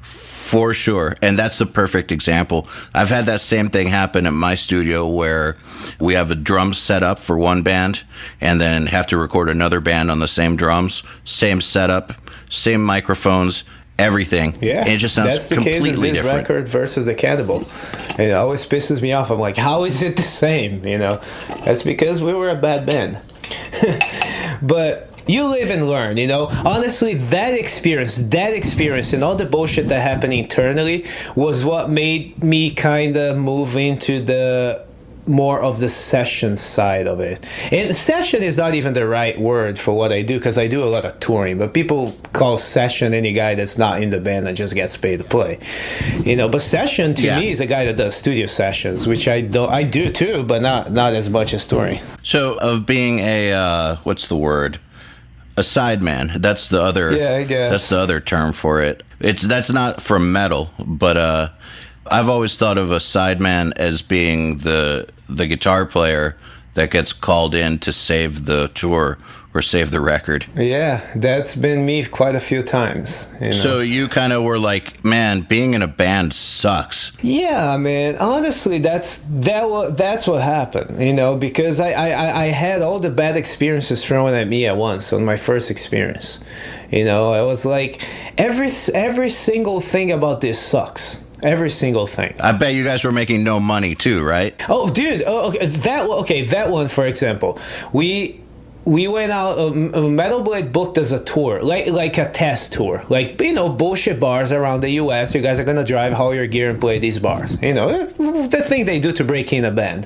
For sure. And that's the perfect example. I've had that same thing happen at my studio, where we have a drum set up for one band and then have to record another band on the same drums, same setup, same microphones, everything. Yeah. And it just sounds completely different. That's the case of this record versus the Cannibal. It always pisses me off. I'm like, how is it the same? That's because we were a bad band. But you live and learn, Honestly, that experience and all the bullshit that happened internally was what made me kind of move into the more of the session side of it. And session is not even the right word for what I do, because I do a lot of touring, but people call session any guy that's not in the band and just gets paid to play. But session to me is a guy that does studio sessions, which I do too, but not as much as touring. So of being a what's the word? A sideman. That's the other. I guess. That's the other term for it. That's not from metal, but I've always thought of a sideman as being the the guitar player that gets called in to save the tour or save the record. Yeah, that's been me quite a few times. So you kind of were like, man, being in a band sucks. Yeah, man. Honestly, that's what happened. Because I had all the bad experiences thrown at me at once on my first experience. I was like, every single thing about this sucks. Every single thing. I bet you guys were making no money too, right? Oh, dude. Oh, okay. That one, for example, we went out. Metal Blade booked us a tour, like a test tour, bullshit bars around the U.S. You guys are gonna drive all your gear and play these bars. The thing they do to break in a band.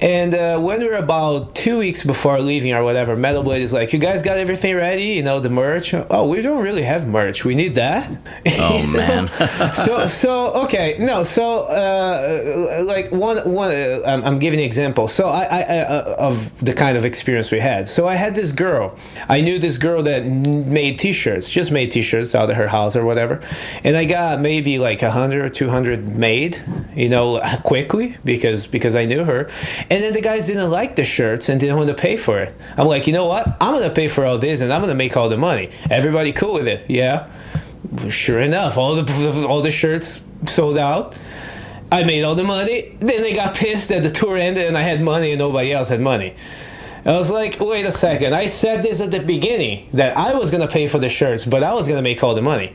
And when we were about 2 weeks before leaving or whatever, Metal Blade is like, you guys got everything ready? The merch? Oh, we don't really have merch. We need that. Oh, man. I'm giving an example. So I of the kind of experience we had. So I had this girl. I knew this girl that made T-shirts, just made T-shirts out of her house or whatever. And I got maybe like 100 or 200 made, quickly because I knew her. And then the guys didn't like the shirts and didn't want to pay for it. I'm like, you know what? I'm going to pay for all this and I'm going to make all the money. Everybody cool with it? Yeah. Sure enough, all the shirts sold out. I made all the money. Then they got pissed that the tour ended and I had money and nobody else had money. I was like, wait a second. I said this at the beginning, that I was going to pay for the shirts, but I was going to make all the money.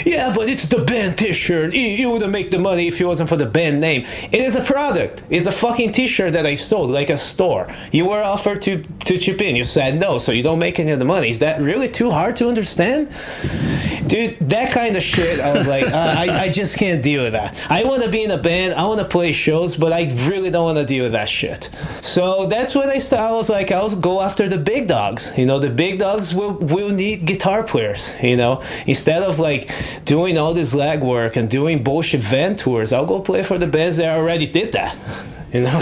Yeah, but it's the band T-shirt. You wouldn't make the money if it wasn't for the band name. It is a product. It's a fucking T-shirt that I sold, like a store. You were offered to chip in. You said no, so you don't make any of the money. Is that really too hard to understand? Dude, that kind of shit, I was like, I just can't deal with that. I want to be in a band. I want to play shows, but I really don't want to deal with that shit. So that's when I was like, I'll go after the big dogs. The big dogs will need guitar players. Instead of like doing all this legwork and doing bullshit van tours, I'll go play for the bands that already did that.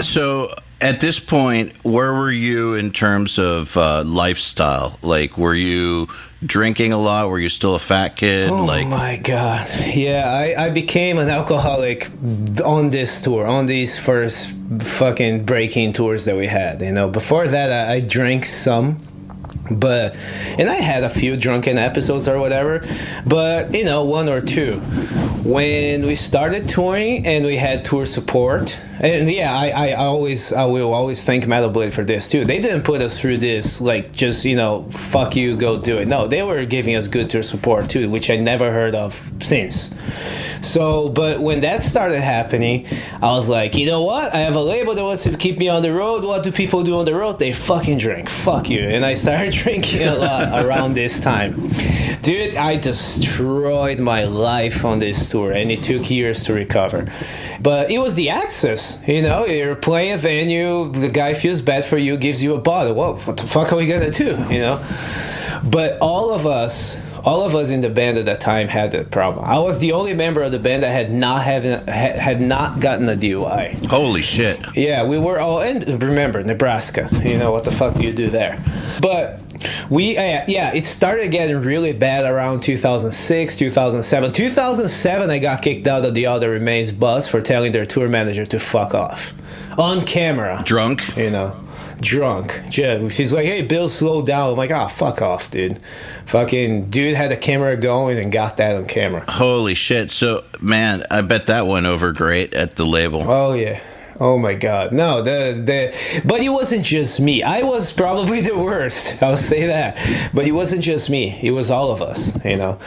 So at this point, where were you in terms of lifestyle? Like, were you drinking a lot? Were you still a fat kid? Oh my God. Yeah, I became an alcoholic on this tour, on these first fucking break-in tours that we had. Before that, I drank some. And I had a few drunken episodes or whatever, but one or two. When we started touring and we had tour support, and yeah, I will always thank Metal Blade for this too. They didn't put us through this like just fuck you, go do it. No, they were giving us good tour support too, which I never heard of since. So, but when that started happening, I was like, you know what? I have a label that wants to keep me on the road. What do people do on the road? They fucking drink. Fuck you. And I started drinking a lot around this time. Dude, I destroyed my life on this tour, and it took years to recover. But it was the access, you're playing a venue, the guy feels bad for you, gives you a bottle. Well, what the fuck are we gonna do, But all of us in the band at that time had that problem. I was the only member of the band that had not gotten a DUI. Holy shit. Yeah, we were all, and remember, Nebraska, what the fuck do you do there? But it started getting really bad around 2006, 2007. 2007, I got kicked out of the All That Remains bus for telling their tour manager to fuck off. On camera. Drunk? Drunk. She's like, hey, Bill, slow down. I'm like, fuck off, dude. Fucking dude had the camera going and got that on camera. Holy shit. So, man, I bet that went over great at the label. Oh, yeah. Oh my God. No, but it wasn't just me. I was probably the worst. I'll say that. But it wasn't just me. It was all of us, And,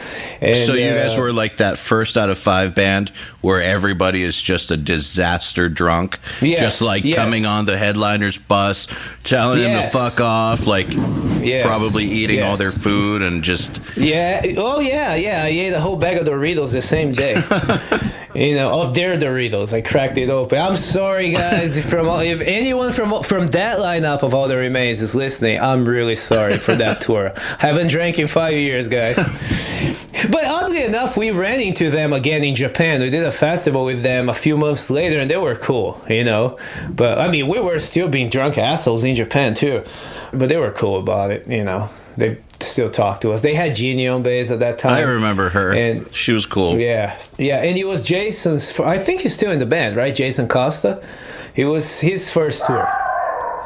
so you guys were like that first out of 5 band where everybody is just a disaster drunk. Yes, just like coming on the headliner's bus, telling them to fuck off, probably eating all their food and just... Yeah. Oh, yeah. I ate a whole bag of Doritos the same day. Of their Doritos. I cracked it open. I'm sorry, guys. If anyone from that lineup of All That Remains is listening, I'm really sorry for that tour. Haven't drank in 5 years, guys. But oddly enough, we ran into them again in Japan. We did a festival with them a few months later, and they were cool, But, I mean, we were still being drunk assholes in Japan, too. But they were cool about it, They still talk to us. They had Jeannie on bass at that time. I remember her. And she was cool. Yeah. And he was Jason's... I think he's still in the band, right? Jason Costa. It was his first tour.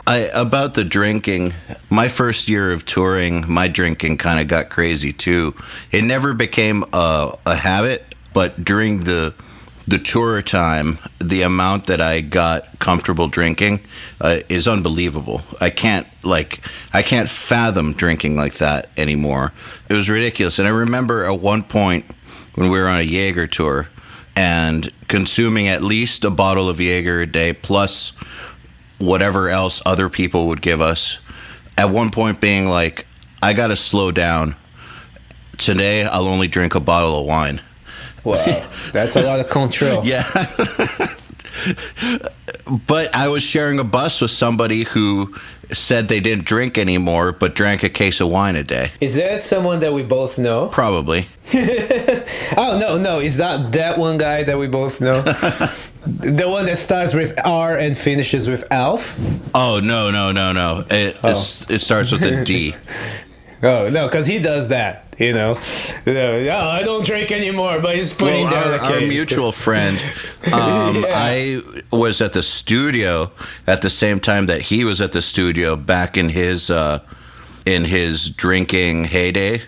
About the drinking, my first year of touring, my drinking kind of got crazy too. It never became a habit, but during the tour time, the amount that I got comfortable drinking is unbelievable. I can't fathom drinking like that anymore. It was ridiculous. And I remember at one point when we were on a Jaeger tour and consuming at least a bottle of Jaeger a day plus whatever else other people would give us. At one point being like, I got to slow down. Today, I'll only drink a bottle of wine. Wow, that's a lot of control. Yeah. But I was sharing a bus with somebody who said they didn't drink anymore, but drank a case of wine a day. Is that someone that we both know? Probably. Oh, no. Is that one guy that we both know? The one that starts with R and finishes with Alf? Oh, no. It starts with a D. Oh, no, because he does that. I don't drink anymore, but he's putting down a case. Our mutual friend, I was at the studio at the same time that he was at the studio back in his drinking heyday.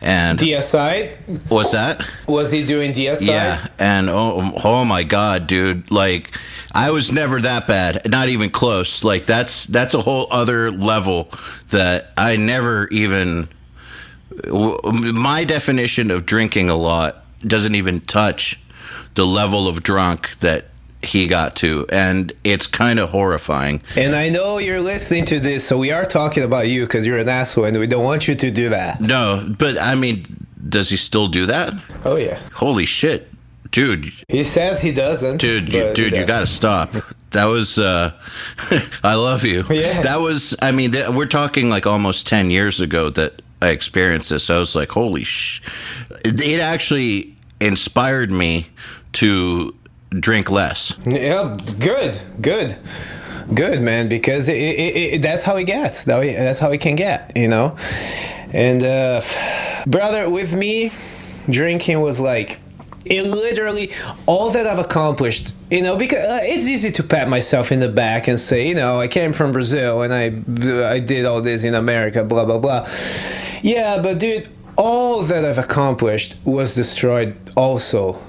And DSI? What's that? Was he doing DSI? Yeah, and oh my God, dude, like I was never that bad, not even close. Like that's a whole other level that I never even. My definition of drinking a lot doesn't even touch the level of drunk that he got to, and it's kind of horrifying. And I know you're listening to this, so we are talking about you because you're an asshole, and we don't want you to do that. No, but I mean, does he still do that? Oh yeah. Holy shit, dude. He says he doesn't. Dude, you gotta stop. That was, I love you. Yeah. That was, I mean, we're talking like almost 10 years ago that I experienced this. I was like, holy it actually inspired me to drink less. Yeah, good, man, because that's how it gets. That's how it can get, And, brother, with me, drinking was like, it literally, all that I've accomplished, because it's easy to pat myself in the back and say, I came from Brazil and I did all this in America, blah, blah, blah. Yeah, but dude, all that I've accomplished was destroyed also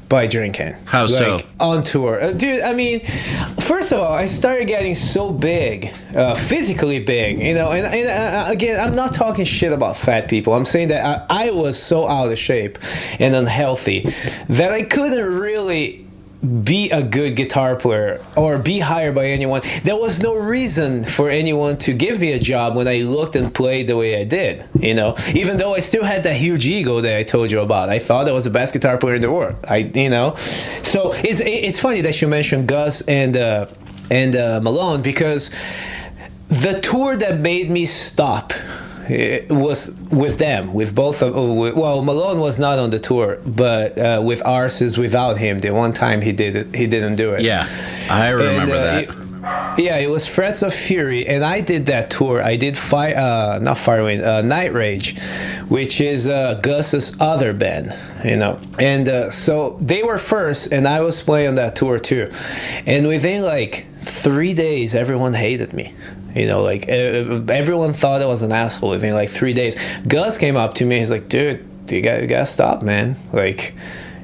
by drinking. How so? On tour. Dude, I mean, first of all, I started getting so big, physically big, and again, I'm not talking shit about fat people. I'm saying that I was so out of shape and unhealthy that I couldn't really be a good guitar player or be hired by anyone. There was no reason for anyone to give me a job when I looked and played the way I did, even though I still had that huge ego that I told you about. I thought I was the best guitar player in the world. So it's funny that you mentioned Gus and Malone, because the tour that made me stop, it was with them, with both of. Well, Malone was not on the tour, but with ours is without him. The one time he didn't do it. Yeah, I remember that. It was Threats of Fury, and I did that tour. I did Night Rage, which is Gus's other band, And so they were first, and I was playing on that tour too. And within like 3 days, everyone hated me. Everyone thought I was an asshole within like 3 days. Gus came up to me. He's like, dude, you gotta stop, man. Like,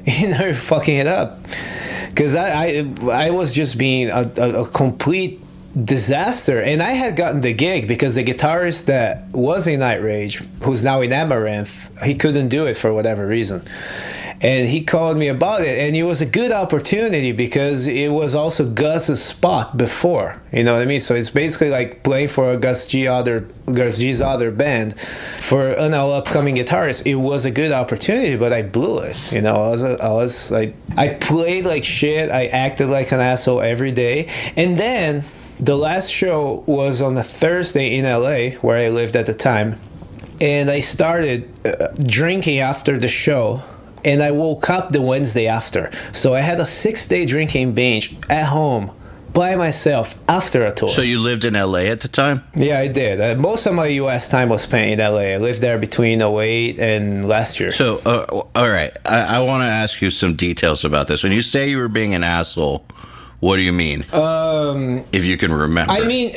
you're fucking it up. Because I was just being a complete disaster. And I had gotten the gig because the guitarist that was in Night Rage, who's now in Amaranth, he couldn't do it for whatever reason. And he called me about it, and it was a good opportunity because it was also Gus's spot before. You know what I mean? So it's basically like playing for Gus G's other band for an upcoming guitarist. It was a good opportunity, but I blew it. I played like shit. I acted like an asshole every day, and then the last show was on a Thursday in LA, where I lived at the time, and I started drinking after the show. And I woke up the Wednesday after. So I had a 6-day drinking binge at home by myself after a tour. So you lived in LA at the time? Yeah, I did. Most of my US time was spent in LA. I lived there between 2008 and last year. So, all right. I want to ask you some details about this. When you say you were being an asshole, What do you mean? If you can remember. I mean,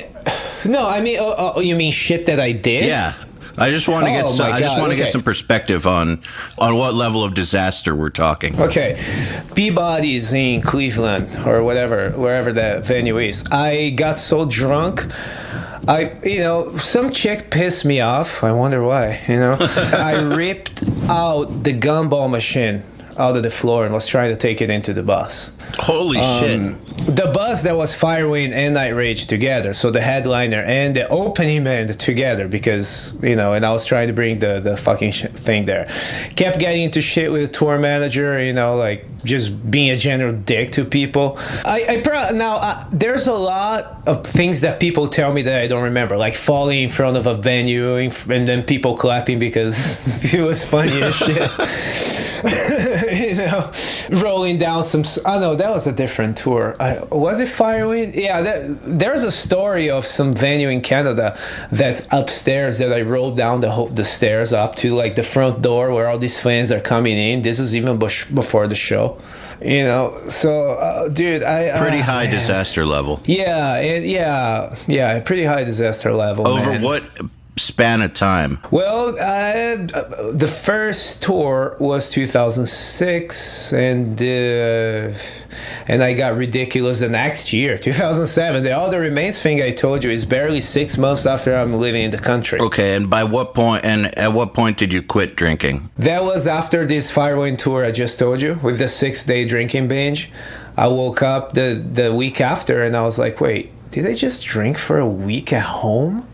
you mean shit that I did? Yeah. I just want to get Okay. get some perspective on what level of disaster we're talking. Okay, Peabody's in Cleveland or wherever that venue is. I got so drunk. Some chick pissed me off. I wonder why. I ripped out the gumball machine out of the floor and was trying to take it into the bus. Holy shit. The bus that was Firewind and Night Rage together, so the headliner and the opening band together, because, and I was trying to bring the fucking thing there. Kept getting into shit with the tour manager, just being a general dick to people. There's a lot of things that people tell me that I don't remember, like falling in front of a venue and then people clapping because it was funny as shit. Rolling down some. Oh no, that was a different tour. Was it Firewind? Yeah, there's a story of some venue in Canada that's upstairs that I rolled down the stairs up to like the front door where all these fans are coming in. This is even before the show. So dude, pretty high disaster level. Yeah, pretty high disaster level. Over man. what span of time? Well, the first tour was 2006, and I got Ridiculous the next year, 2007. The All That Remains thing I told you is barely 6 months after I'm living in the country. Okay, and at what point did you quit drinking? That was after this Firewind tour I just told you, with the 6-day drinking binge. I woke up the week after, and I was like, wait, did I just drink for a week at home?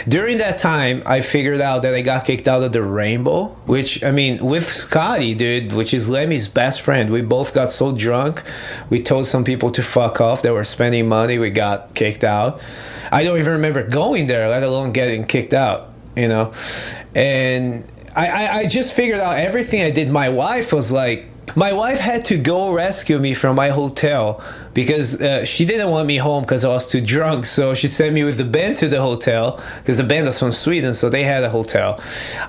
During that time, I figured out that I got kicked out of the Rainbow, which, with Scotty, dude, which is Lemmy's best friend. We both got so drunk, we told some people to fuck off that were spending money. We got kicked out. I don't even remember going there, let alone getting kicked out, And I just figured out everything I did. My wife had to go rescue me from my hotel because she didn't want me home because I was too drunk. So she sent me with the band to the hotel because the band was from Sweden, so they had a hotel.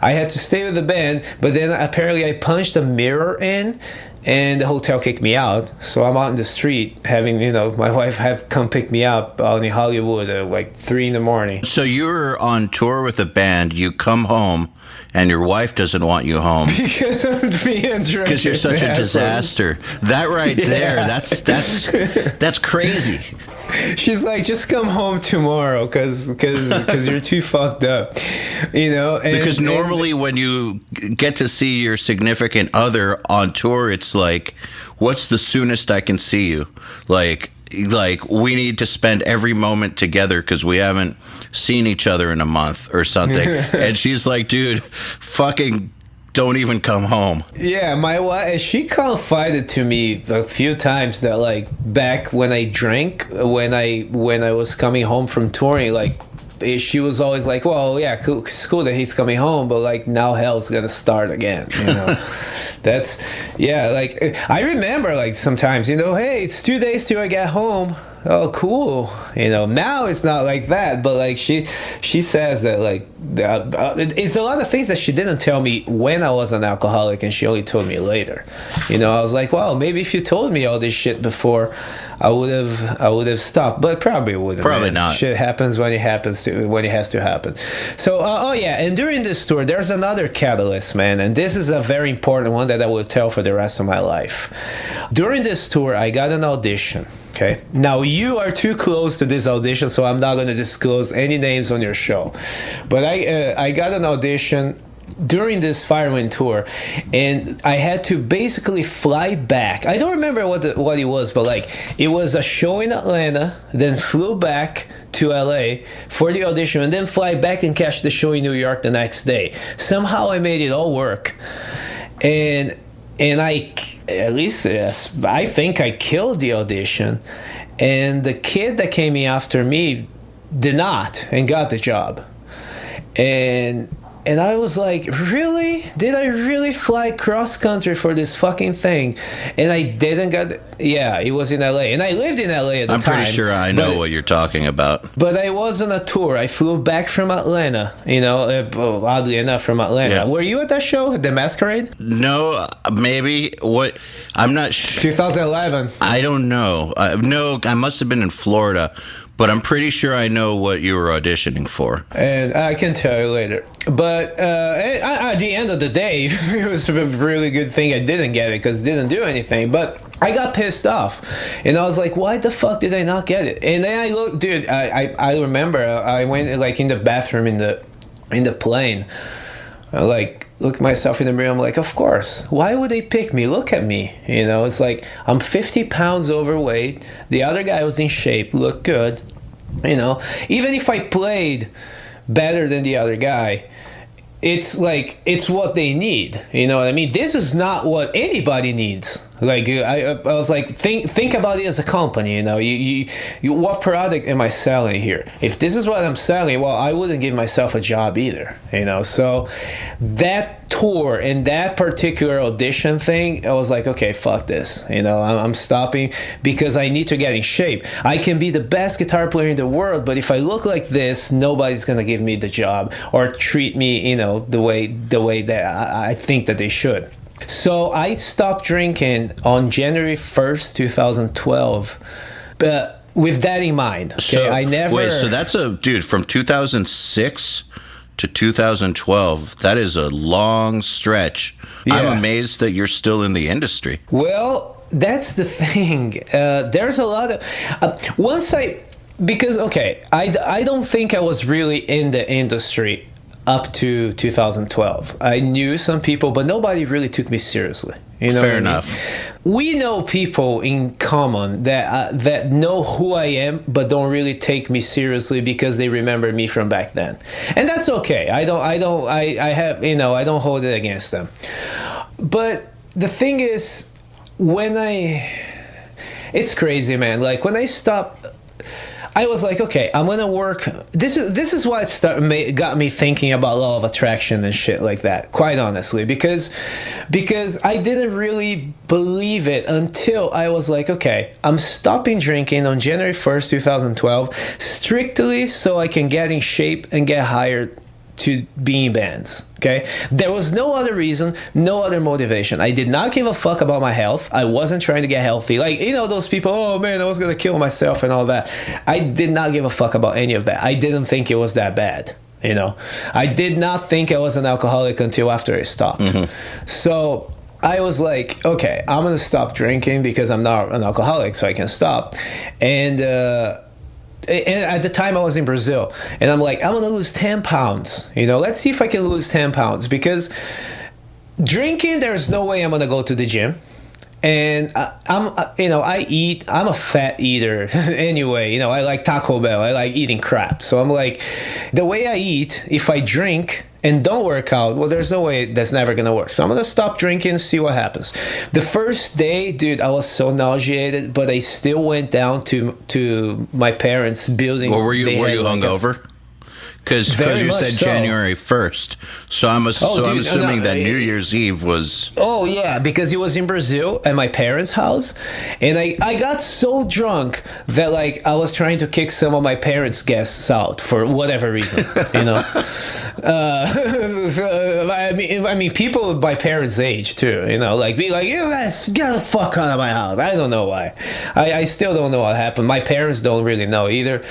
I had to stay with the band, but then apparently I punched a mirror in and the hotel kicked me out. So I'm out in the street having, my wife have come pick me up out in Hollywood at like 3 a.m. So you're on tour with a band, you come home, and your wife doesn't want you home because I'm being drunk. Because you're such a disaster. That right there, that's crazy. She's like, just come home tomorrow because you're too fucked up, because normally when you get to see your significant other on tour, it's like, what's the soonest I can see you? Like we need to spend every moment together because we haven't seen each other in a month or something. And she's like, dude, fucking don't even come home. Yeah, my wife, she confided to me a few times that like back when I drank, when I was coming home from touring, like she was always like, well, yeah, cool, it's cool that he's coming home, but like now hell's gonna start again, That's, like, I remember like sometimes, hey, it's 2 days till I get home. Oh, cool. Now it's not like that, but like she says that like it's a lot of things that she didn't tell me when I was an alcoholic, and she only told me later. I was like, well, maybe if you told me all this shit before, I would have stopped, but probably wouldn't. Probably not. Shit happens when it has to happen. So, and during this tour, there's another catalyst, man, and this is a very important one that I will tell for the rest of my life. During this tour, I got an audition. Okay. Now you are too close to this audition, so I'm not going to disclose any names on your show. But I got an audition during this Firewind tour, and I had to basically fly back. I don't remember what it was, but like it was a show in Atlanta, then flew back to LA for the audition, and then fly back and catch the show in New York the next day. Somehow I made it all work, and I. At least I think I killed the audition, and the kid that came in after me did not and got the job, and And I was like, really? Did I really fly cross country for this fucking thing? And I didn't get. Yeah, it was in LA, and I lived in LA at the time. I'm pretty sure I know what you're talking about. But I was on a tour. I flew back from Atlanta. Oddly enough, from Atlanta. Yeah. Were you at that show, the Masquerade? No, maybe. What? I'm not sure. 2011. I don't know. No, I must have been in Florida, but I'm pretty sure I know what you were auditioning for. And I can tell you later. But at the end of the day, it was a really good thing I didn't get it because it didn't do anything. But I got pissed off. And I was like, why the fuck did I not get it? And then I looked, dude, I remember I went like in the bathroom in the plane. I look myself in the mirror. I'm like, of course. Why would they pick me? Look at me. It's like I'm 50 pounds overweight. The other guy was in shape, looked good. Even if I played better than the other guy, it's like it's what they need. You know what I mean? This is not what anybody needs. Like I was like, think about it as a company. You what product am I selling here? If this is what I'm selling, well, I wouldn't give myself a job either. So that tour and that particular audition thing, I was like, okay, fuck this. I'm stopping because I need to get in shape. I can be the best guitar player in the world, but if I look like this, nobody's gonna give me the job or treat me, the way that I think that they should. So I stopped drinking on January 1st, 2012, but with that in mind. Okay, So that's from 2006 to 2012. That is a long stretch. Yeah. I'm amazed that you're still in the industry. Well, that's the thing. There's a lot of I don't think I was really in the industry up to 2012. I knew some people, but nobody really took me seriously. Fair enough. We know people in common that know who I am, but don't really take me seriously because they remember me from back then, and that's okay. I don't hold it against them. But the thing is, it's crazy, man. Like when I stopped, I was like, okay, I'm gonna work. This is what got me thinking about law of attraction and shit like that. Quite honestly, because I didn't really believe it until I was like, okay, I'm stopping drinking on January 1st, 2012, strictly so I can get in shape and get hired to be in bands. Okay, there was no other reason, no other motivation. I did not give a fuck about my health. I wasn't trying to get healthy. Like, those people, oh man, I was gonna kill myself and all that. I did not give a fuck about any of that. I didn't think it was that bad. I did not think I was an alcoholic until after I stopped. Mm-hmm. So I was like, okay, I'm gonna stop drinking because I'm not an alcoholic, so I can stop. And at the time I was in Brazil, and I'm like, I'm gonna lose 10 pounds. Let's see if I can lose 10 pounds, because drinking, there's no way I'm gonna go to the gym. And I eat. I'm a fat eater anyway. I like Taco Bell. I like eating crap. So I'm like, the way I eat, if I drink and don't work out, well, there's no way that's never gonna work. So I'm gonna stop drinking, see what happens. The first day, dude, I was so nauseated, but I still went down to my parents' building. Well, were you hungover? Because you said so. January 1st. So I'm assuming that New Year's Eve was... Oh, yeah, because it was in Brazil at my parents' house. And I got so drunk that, I was trying to kick some of my parents' guests out for whatever reason, I mean, people of my parents' age, too, be like, you guys get the fuck out of my house. I don't know why. I still don't know what happened. My parents don't really know either.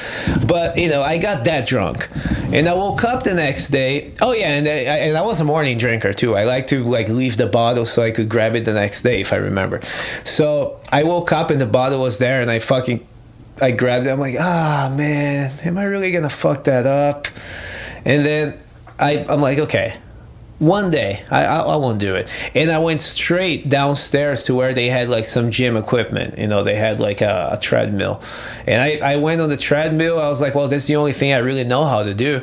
But, I got that drunk. And I woke up the next day. Oh yeah, and I was a morning drinker too. I like to leave the bottle so I could grab it the next day if I remember. So I woke up and the bottle was there, and I grabbed it. I'm like, man, am I really gonna fuck that up? And then I'm like, okay, one day I won't do it. And I went straight downstairs to where they had some gym equipment. They had a treadmill, and I went on the treadmill. I was like, well, that's the only thing I really know how to do.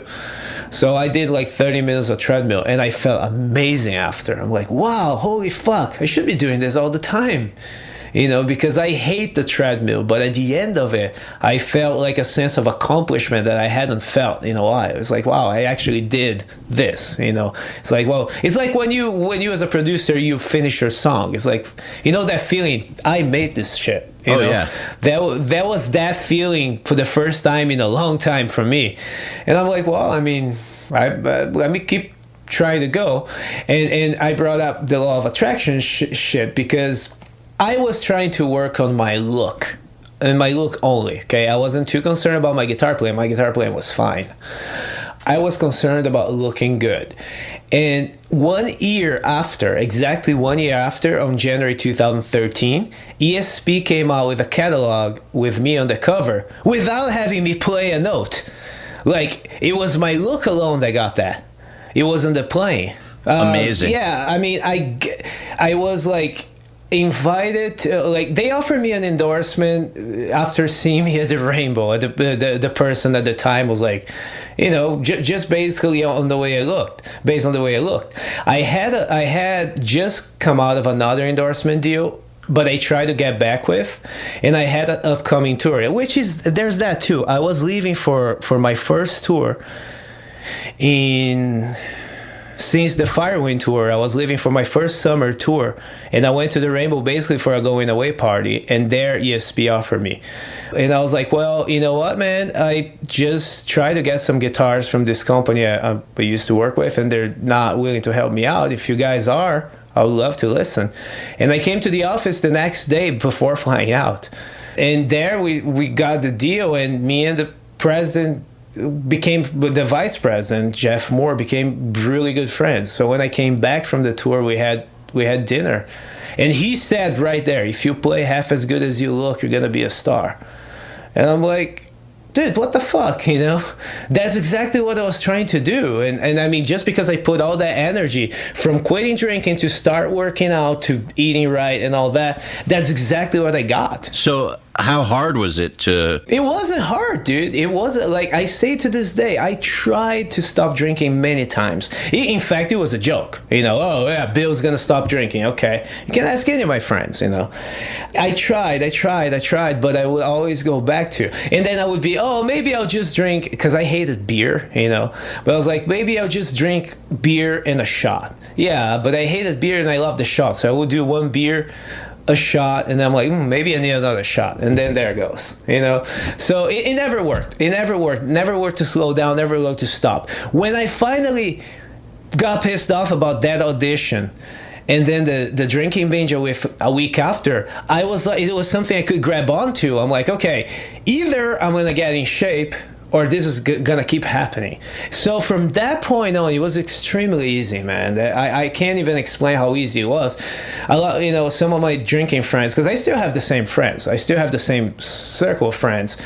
So I did 30 minutes of treadmill, and I felt amazing after. I'm like, wow, holy fuck, I should be doing this all the time. because I hate the treadmill. But at the end of it, I felt like a sense of accomplishment that I hadn't felt in a while. It's like, wow, I actually did this. It's like, well, it's like when you as a producer, you finish your song. It's like, that feeling, I made this shit. Yeah. That was that feeling for the first time in a long time for me. And I'm like, well, I mean, let me keep trying to go. And I brought up the law of attraction shit because I was trying to work on my look. And my look only, okay? I wasn't too concerned about my guitar playing. My guitar playing was fine. I was concerned about looking good. And exactly 1 year after, on January 2013, ESP came out with a catalog with me on the cover without having me play a note. Like, it was my look alone that got that. It wasn't the playing. Amazing. Yeah, I mean, I was like invited to, they offered me an endorsement after seeing me at the Rainbow. The person at the time was like, just basically on the way I looked, based on the way I looked. I had just come out of another endorsement deal, but I tried to get back with, and I had an upcoming tour, there's that too. I was leaving for my first tour since the Firewind tour. I was leaving for my first summer tour, and I went to the Rainbow basically for a going away party, and there ESP offered me. And I was like, well, you know what, man? I just tried to get some guitars from this company I used to work with, and they're not willing to help me out. If you guys are, I would love to listen. And I came to the office the next day before flying out. And there we got the deal, and me and the president the vice president, Jeff Moore, became really good friends. So when I came back from the tour, we had dinner. And he said right there, if you play half as good as you look, you're going to be a star. And I'm like, dude, what the fuck, That's exactly what I was trying to do. And I mean, just because I put all that energy from quitting drinking to start working out to eating right and all that, that's exactly what I got. So how hard was it to... It wasn't hard, dude. It wasn't, like I say to this day, I tried to stop drinking many times. In fact, it was a joke. Oh yeah, Bill's gonna stop drinking. Okay. You can ask any of my friends, I tried, but I would always go back to. And then I would be, maybe I'll just drink, because I hated beer, But I was like, maybe I'll just drink beer and a shot. Yeah, but I hated beer and I loved the shot. So I would do one beer, a shot, and I'm like, maybe I need another shot, and then there it goes, So it never worked. Never worked to slow down, never worked to stop. When I finally got pissed off about that audition, and then the drinking binge a week after, I was like, it was something I could grab onto. I'm like, okay, either I'm gonna get in shape, or this is gonna keep happening. So from that point on, it was extremely easy, man. I can't even explain how easy it was. Some of my drinking friends, because I still have the same friends. I still have the same circle of friends.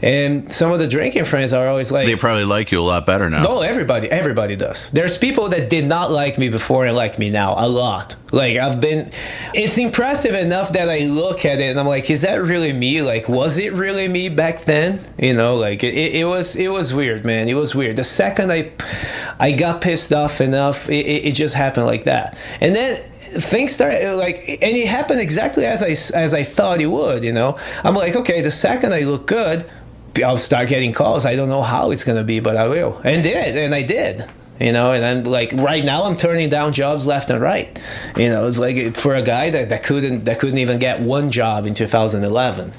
And some of the drinking friends are always like... They probably like you a lot better now. No, everybody does. There's people that did not like me before and like me now a lot. Like, it's impressive enough that I look at it and I'm like, is that really me? Like, was it really me back then? It was weird, man. It was weird. The second I got pissed off enough, it just happened like that. And then things started, and it happened exactly as I thought it would, I'm like, okay, the second I look good, I'll start getting calls. I don't know how it's going to be, but I will. And I did. And I'm like, right now I'm turning down jobs left and right. It's like for a guy that couldn't even get one job in 2011.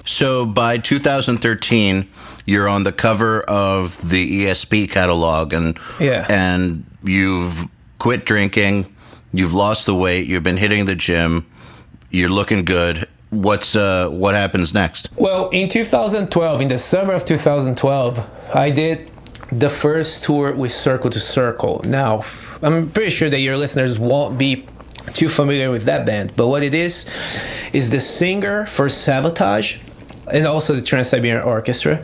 So by 2013, you're on the cover of the ESP catalog, and you've quit drinking, you've lost the weight, you've been hitting the gym, you're looking good. What happens next? Well, in 2012, in the summer of 2012, I did the first tour with Circle to Circle. Now, I'm pretty sure that your listeners won't be too familiar with that band, but what it is the singer for Sabotage and also the Trans-Siberian Orchestra.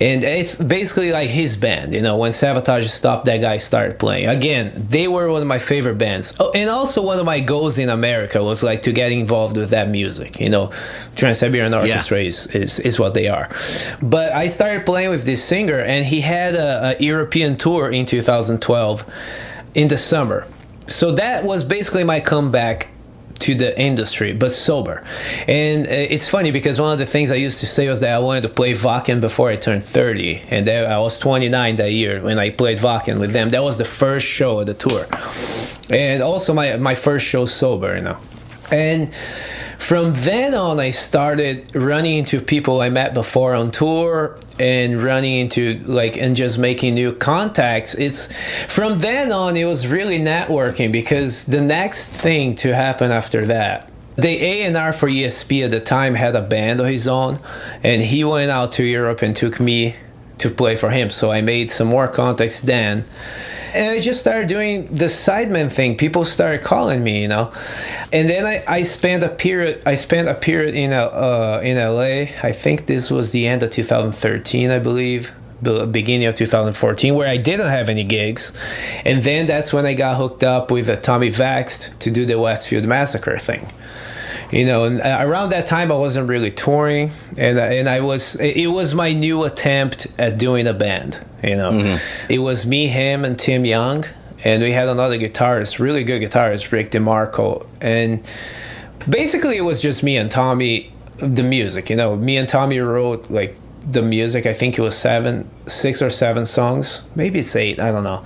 And it's basically like his band. When Sabotage stopped, that guy started playing. Again, they were one of my favorite bands. Oh, and also one of my goals in America was like to get involved with that music. Trans-Siberian Orchestra is what they are. But I started playing with this singer, and he had a European tour in 2012 in the summer. So that was basically my comeback to the industry, but sober. And it's funny because one of the things I used to say was that I wanted to play Wacken before I turned 30. And I was 29 that year when I played Wacken with them. That was the first show of the tour. And also my first show sober, you know. And from then on, I started running into people I met before on tour and running into and just making new contacts. From then on, it was really networking, because the next thing to happen after that, the A&R for ESP at the time had a band of his own, and he went out to Europe and took me to play for him. So I made some more contacts then. And I just started doing the sideman thing. People started calling me, you know. And then I spent a period in LA. I think this was the end of 2013, I believe, the beginning of 2014, where I didn't have any gigs. And then that's when I got hooked up with Tommy Vaxxed to do the Westfield Massacre thing. You know, and around that time I wasn't really touring, and it was my new attempt at doing a band. You know, It was me, him, and Tim Young, and we had another guitarist, really good guitarist, Rick DeMarco, and basically it was just me and Tommy, the music. You know, me and Tommy wrote the music. I think it was 6 or 7 songs, maybe it's 8, I don't know.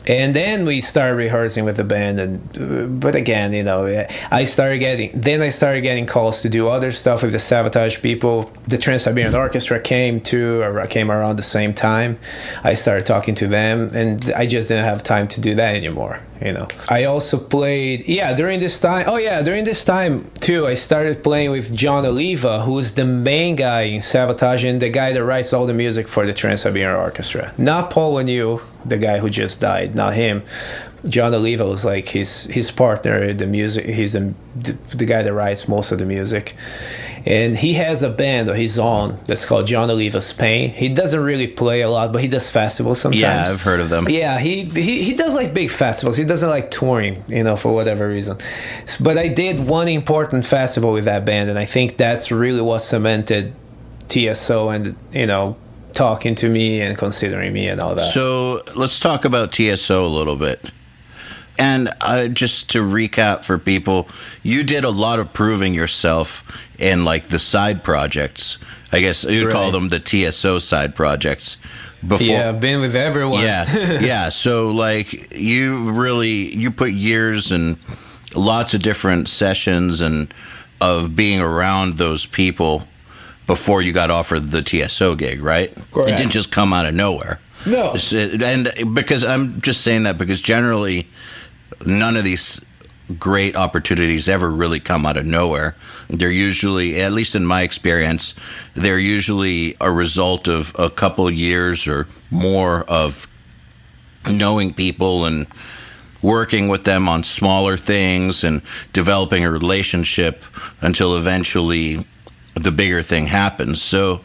And then we started rehearsing with the band, but again, you know, I started getting calls to do other stuff with the Sabotage people. The Trans-Siberian Orchestra came around the same time. I started talking to them, and I just didn't have time to do that anymore. You know, I also played during this time too. I started playing with John Oliva, who's the main guy in Sabotage and the guy that writes all the music for the Trans-Siberian Orchestra. Not Paul Wanu, the guy who just died, not him. John Oliva was like his partner in the music. He's the guy that writes most of the music. And he has a band of his own that's called John Oliva's Pain. He doesn't really play a lot, but he does festivals sometimes. Yeah, I've heard of them. Yeah, he does like big festivals. He doesn't like touring, you know, for whatever reason. But I did one important festival with that band, and I think that's really what cemented TSO and, you know, talking to me and considering me and all that. So let's talk about TSO a little bit. And just to recap for people, you did a lot of proving yourself in the side projects. I guess you'd call them the TSO side projects. Yeah, I've been with everyone. Yeah, yeah. So you put years and lots of different sessions and of being around those people before you got offered the TSO gig, right? Correct. It didn't just come out of nowhere. No. And because I'm just saying that because generally none of these great opportunities ever really come out of nowhere. They're usually, at least in my experience, they're usually a result of a couple years or more of knowing people and working with them on smaller things and developing a relationship until eventually the bigger thing happens. So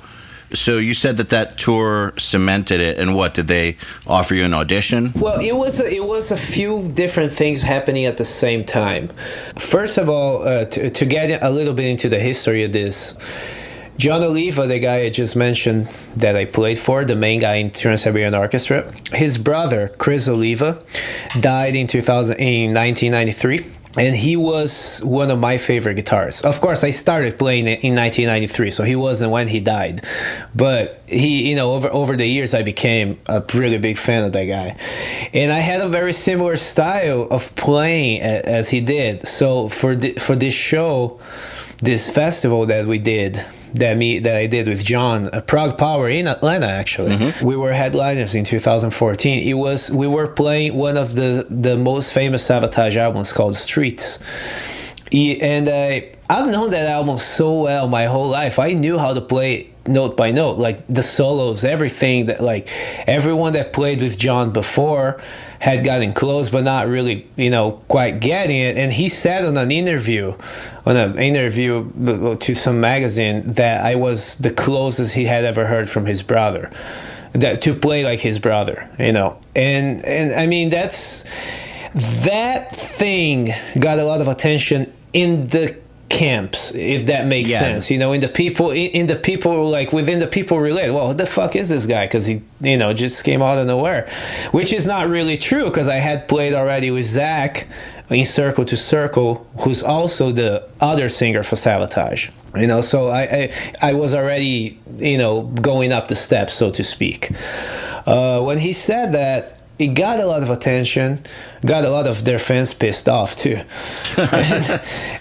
you said that tour cemented it, and what, did they offer you an audition? Well, it was a few different things happening at the same time. First of all, to get a little bit into the history of this, John Oliva, the guy I just mentioned that I played for, the main guy in Trans-Siberian Orchestra, his brother, Chris Oliva, died in 1993. And he was one of my favorite guitarists. Of course, I started playing it in 1993, so he wasn't when he died. But he, you know, over the years, I became a really big fan of that guy. And I had a very similar style of playing as he did. So for this show, this festival that we did, that I did with John, Prague Power in Atlanta, actually. Mm-hmm. We were headliners in 2014. We were playing one of the most famous Sabotage albums called Streets. And I've known that album so well my whole life. I knew how to play note by note, like the solos, everything that everyone that played with John before had gotten close, but not really, you know, quite getting it. And he said on an interview to some magazine that I was the closest he had ever heard from his brother, that to play like his brother, you know. And I mean, that thing got a lot of attention in the camps, if that makes sense, you know, in the people like within the people relate, well, who the fuck is this guy, because he, you know, just came out of nowhere, which is not really true, because I had played already with Zach in Circle to Circle, who's also the other singer for Sabotage. So I was already, going up the steps, so to speak. When he said that, it got a lot of attention, got a lot of their fans pissed off too.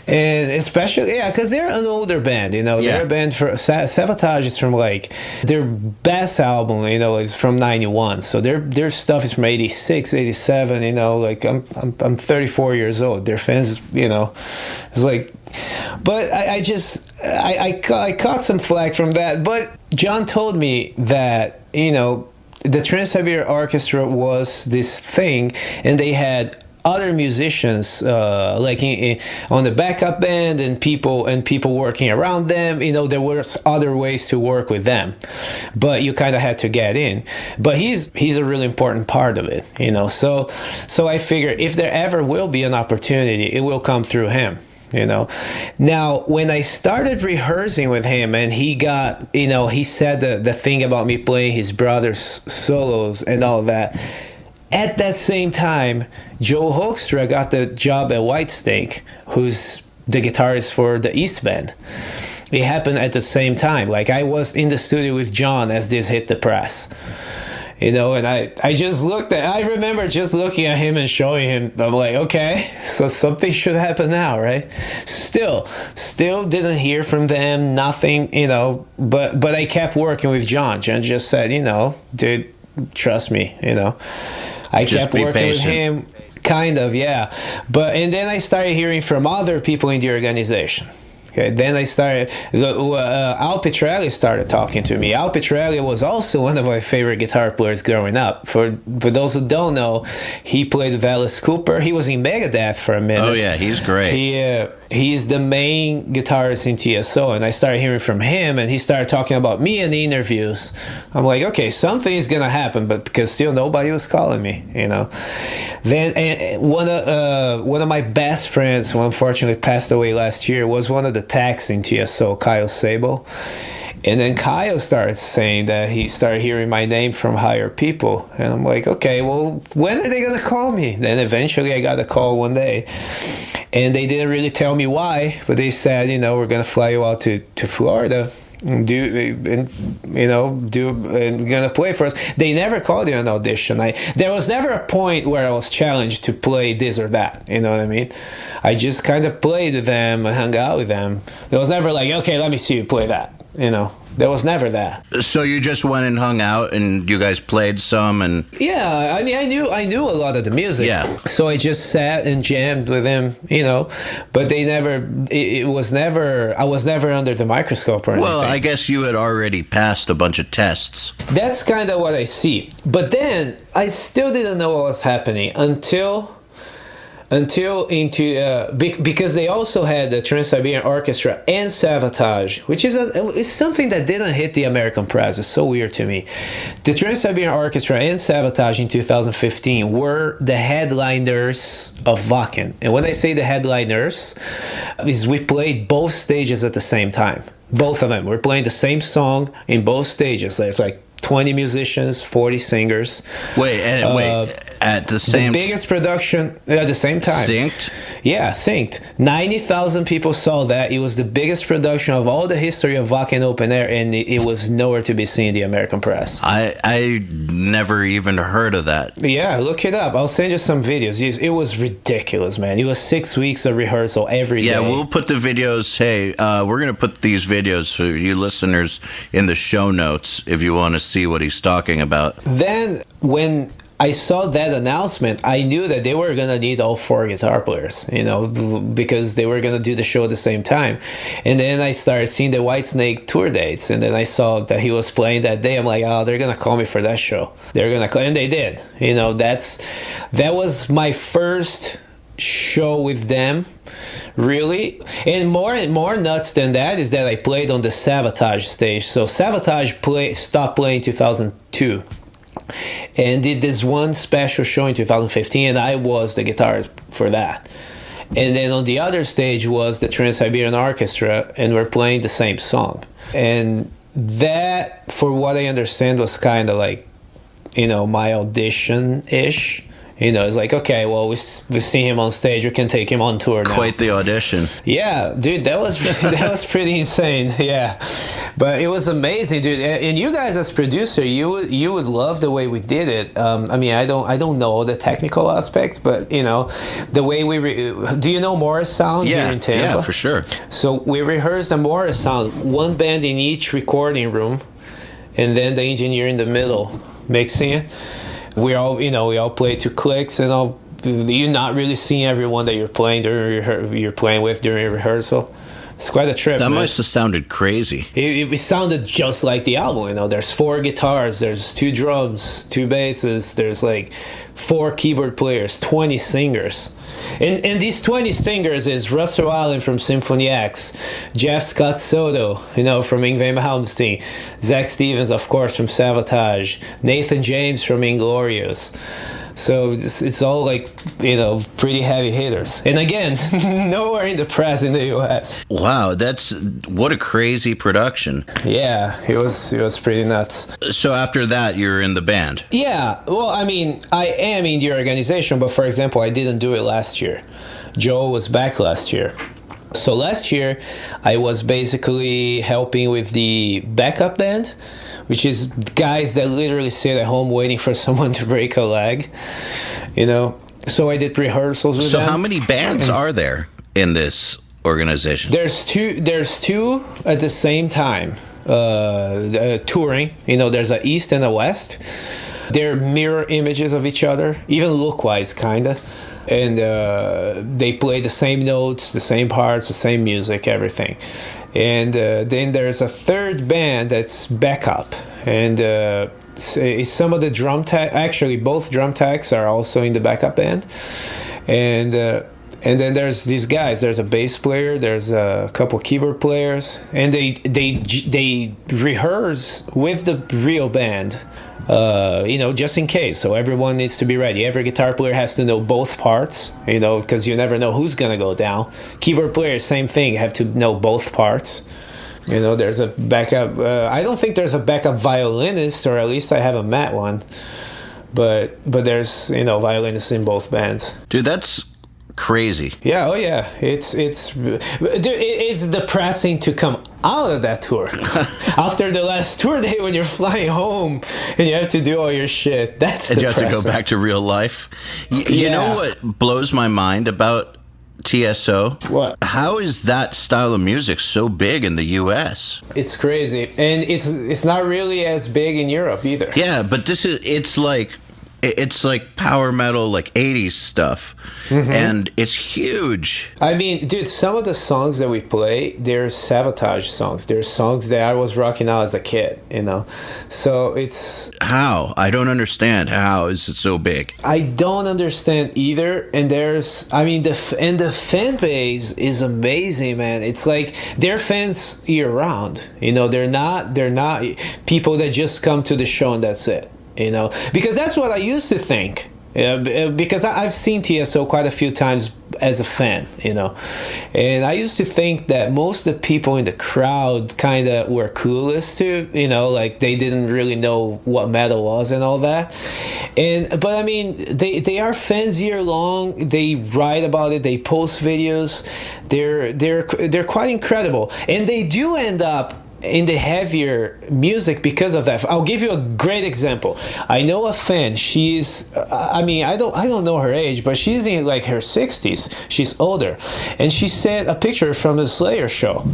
and especially, because they're an older band, they're a band for Sabotage is from their best album, is from 91. So their stuff is from 86, 87, I'm 34 years old. Their fans, it's like, but I caught some flack from that. But John told me that, the Trans-Siberian Orchestra was this thing, and they had other musicians on the backup band and people working around them. There were other ways to work with them, but you kind of had to get in. But he's a really important part of it. So I figure if there ever will be an opportunity, it will come through him. Now when I started rehearsing with him, and he got, he said the thing about me playing his brother's solos and all that. At that same time, Joe Hoekstra got the job at Whitesnake, who's the guitarist for the East Band. It happened at the same time. I was in the studio with John as this hit the press. And I remember just looking at him and showing him, I'm like, okay, so something should happen now, right? Still didn't hear from them, nothing, but I kept working with John. John just said, dude, trust me, I just kept working patient. with him, kind of, yeah. And then I started hearing from other people in the organization. Okay, then I started, Al Pitrelli started talking to me. Al Pitrelli was also one of my favorite guitar players growing up. For those who don't know, he played with Alice Cooper. He was in Megadeth for a minute. Oh yeah, he's great. He's the main guitarist in TSO, and I started hearing from him, and he started talking about me in the interviews. I'm like, okay, something is gonna happen, but because still nobody was calling me, Then one of my best friends, who unfortunately passed away last year, was one of the techs in TSO, Kyle Sable. And then Kyle started saying that he started hearing my name from higher people. And I'm like, okay, well, when are they going to call me? Then eventually I got a call one day. And they didn't really tell me why, but they said, we're going to fly you out to Florida. And gonna play for us. They never called you an audition. There was never a point where I was challenged to play this or that. You know what I mean? I just kind of played with them and hung out with them. It was never like, okay, let me see you play that. There was never that. So you just went and hung out, and you guys played some, and yeah, I knew a lot of the music. Yeah. So I just sat and jammed with him, But they never. I was never under the microscope or anything. Well, I guess you had already passed a bunch of tests. That's kind of what I see. But then I still didn't know what was happening until because they also had the Trans-Siberian Orchestra and Sabotage, which is something that didn't hit the American press. It's so weird to me. The Trans-Siberian Orchestra and Sabotage in 2015 were the headliners of Wacken. And when I say the headliners, is we played both stages at the same time. Both of them. We're playing the same song in both stages. There's 20 musicians, 40 singers. Wait, at the same... The biggest production at the same time. Synced? Yeah, synced. 90,000 people saw that. It was the biggest production of all the history of Wacken Open Air, and it was nowhere to be seen in the American press. I never even heard of that. Yeah, look it up. I'll send you some videos. It was ridiculous, man. It was 6 weeks of rehearsal every day. Yeah, we'll put the videos... Hey, we're going to put these videos for you listeners in the show notes if you want to see what he's talking about. Then, when I saw that announcement, I knew that they were going to need all 4 guitar players, because they were going to do the show at the same time. And then I started seeing the Whitesnake tour dates, and then I saw that he was playing that day. I'm like, oh, they're going to call me for that show. They're going to call, and they did. That was my first show with them, really. And more nuts than that is that I played on the Sabotage stage. So Sabotage stopped playing in 2002 and did this one special show in 2015, and I was the guitarist for that. And then on the other stage was the Trans-Siberian Orchestra, and we're playing the same song. And that, for what I understand, was kind of my audition-ish. It's like, okay, well, we've seen him on stage, we can take him on tour now. Quite the audition. Yeah, dude, that was pretty insane. Yeah, but it was amazing, dude. And you guys as producer, you would love the way we did it. I don't know all the technical aspects, but the way do you know Morris sound here in Tampa? Yeah, for sure. So we rehearsed the Morris sound, one band in each recording room, and then the engineer in the middle mixing it. We all play to clicks, and you're not really seeing everyone that you're playing with during rehearsal. It's quite a trip. That man. must have sounded crazy. It sounded just like the album. There's 4 guitars, there's 2 drums, 2 basses, there's like 4 keyboard players, 20 singers. And these 20 singers is Russell Allen from Symphony X, Jeff Scott Soto, from Yngwie Malmsteen, Zach Stevens, of course, from Savatage, Nathan James from Inglorious. So it's all like, pretty heavy hitters. And again, nowhere in the press in the U.S. Wow, what a crazy production. Yeah, it was pretty nuts. So after that, you're in the band? Yeah, well, I am in the organization, but for example, I didn't do it last year. Joe was back last year. So last year, I was basically helping with the backup band, which is guys that literally sit at home waiting for someone to break a leg, So I did rehearsals with them. So how many bands are there in this organization? There's two at the same time touring. There's an East and a West. They're mirror images of each other, even look-wise, kind of. And they play the same notes, the same parts, the same music, everything. And then there's a third band that's backup, and some of the drum tech. Actually, both drum techs are also in the backup band, and then there's these guys. There's a bass player. There's a couple keyboard players, and they rehearse with the real band. Just in case. So everyone needs to be ready. Every guitar player has to know both parts, because you never know who's going to go down. Keyboard player, same thing, have to know both parts. There's a backup. I don't think there's a backup violinist, or at least I haven't met one. But there's, violinists in both bands. Dude, that's crazy. Yeah, oh yeah. It's depressing to come out of that tour after the last tour day when you're flying home and you have to do all your shit. That's and depressing. you have to go back to real life. You know what blows my mind about TSO? What? How is that style of music so big in the U.S.? It's crazy, and it's not really as big in Europe either. Yeah, but it's like power metal, like 80s stuff. Mm-hmm. And it's huge. Dude, some of the songs that we play, they're Savatage songs. They're songs that I was rocking out as a kid, So it's... How? I don't understand. How is it so big? I don't understand either. And there's... the fan base is amazing, man. It's like they're fans year-round. They're not people that just come to the show and that's it. Because that's what I used to think. Because I've seen TSO quite a few times as a fan, and I used to think that most of the people in the crowd kind of were clueless to, like they didn't really know what metal was and all that. But they are fans year long. They write about it. They post videos. They're quite incredible, and they do end up in the heavier music because of that. I'll give you a great example. I know a fan. She's, I don't know her age, but she's in like her 60s. She's older, and she sent a picture from the Slayer show,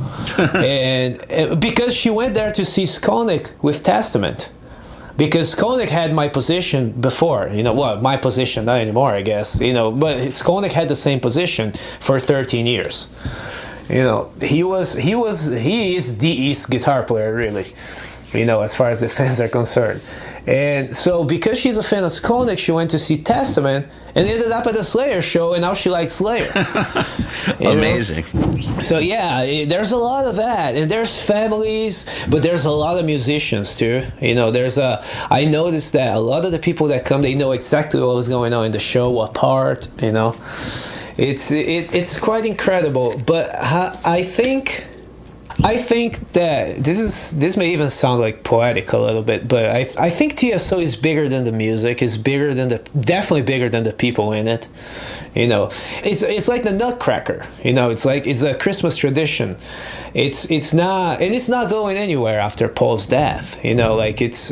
and because she went there to see Skolnick with Testament. Because Skolnick had my position before, my position, not anymore, I guess, but Skolnick had the same position for 13 years. He is the East guitar player, really, as far as the fans are concerned. And so because she's a fan of Skolnick, she went to see Testament and ended up at the Slayer show, and now she likes Slayer. Amazing. So yeah, there's a lot of that, and there's families, but there's a lot of musicians too. I noticed that a lot of the people that come, they know exactly what was going on in the show, what part, It's quite incredible, but I think I think that this may even sound like poetic a little bit, but I think TSO is bigger than the music. It's definitely bigger than the people in it. It's like the Nutcracker. It's a Christmas tradition. It's not going anywhere after Paul's death. It's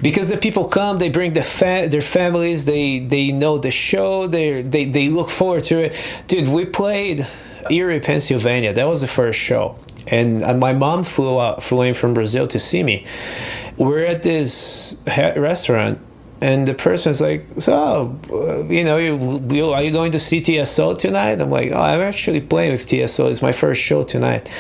because the people come, they bring their families, they know the show, they look forward to it. Dude, we played Erie, Pennsylvania. That was the first show, and my mom flew in from Brazil to see me. We're at this restaurant, and the person's like, "So, are you going to see TSO tonight?" I'm like, "Oh, I'm actually playing with TSO. It's my first show tonight."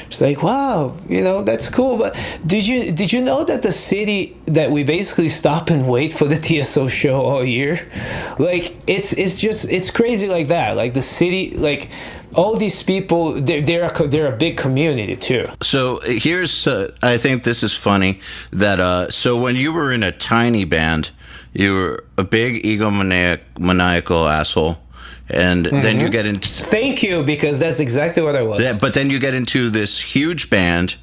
She's like, "Wow, that's cool. But did you know that the city that we basically stop and wait for the TSO show all year? Like, it's crazy like that. Like the city, like." All these people, they're a big community too. So here's, I think this is funny, that so when you were in a tiny band, you were a big egomaniacal asshole, and then you get into... Thank you, because that's exactly what I was. Yeah, but then you get into this huge band,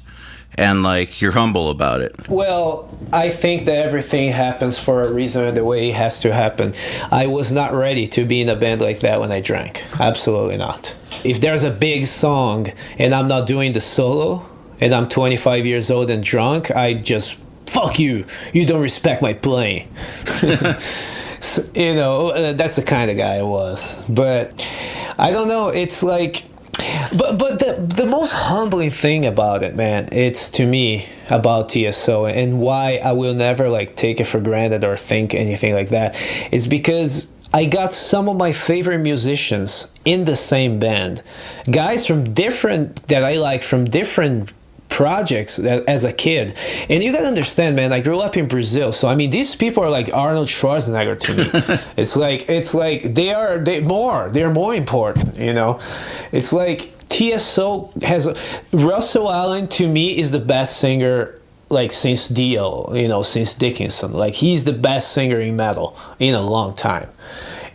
and you're humble about it. Well, I think that everything happens for a reason and the way it has to happen. I was not ready to be in a band like that when I drank. Absolutely not. If there's a big song and I'm not doing the solo and I'm 25 years old and drunk, I just, fuck you. You don't respect my playing. So, that's the kind of guy I was. But I don't know. It's like... But the most humbling thing about it, man, it's to me about TSO and why I will never take it for granted or think anything like that is because I got some of my favorite musicians in the same band, guys from different projects as a kid. And you gotta understand, man, I grew up in Brazil, so I mean these people are like Arnold Schwarzenegger to me. it's like they're more important, It's like TSO Russell Allen to me is the best singer since Dio, since Dickinson. He's the best singer in metal in a long time.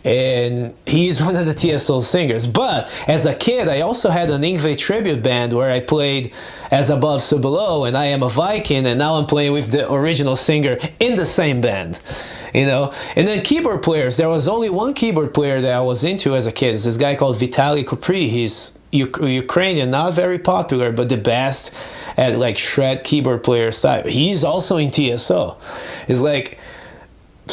And he's one of the TSO singers. But as a kid, I also had an Yngwie tribute band where I played As Above, So Below, and I Am a Viking, and now I'm playing with the original singer in the same band. And then keyboard players. There was only one keyboard player that I was into as a kid. It's this guy called Vitaly Kupri. He's Ukrainian, not very popular, but the best at shred keyboard player style. He's also in TSO. It's like...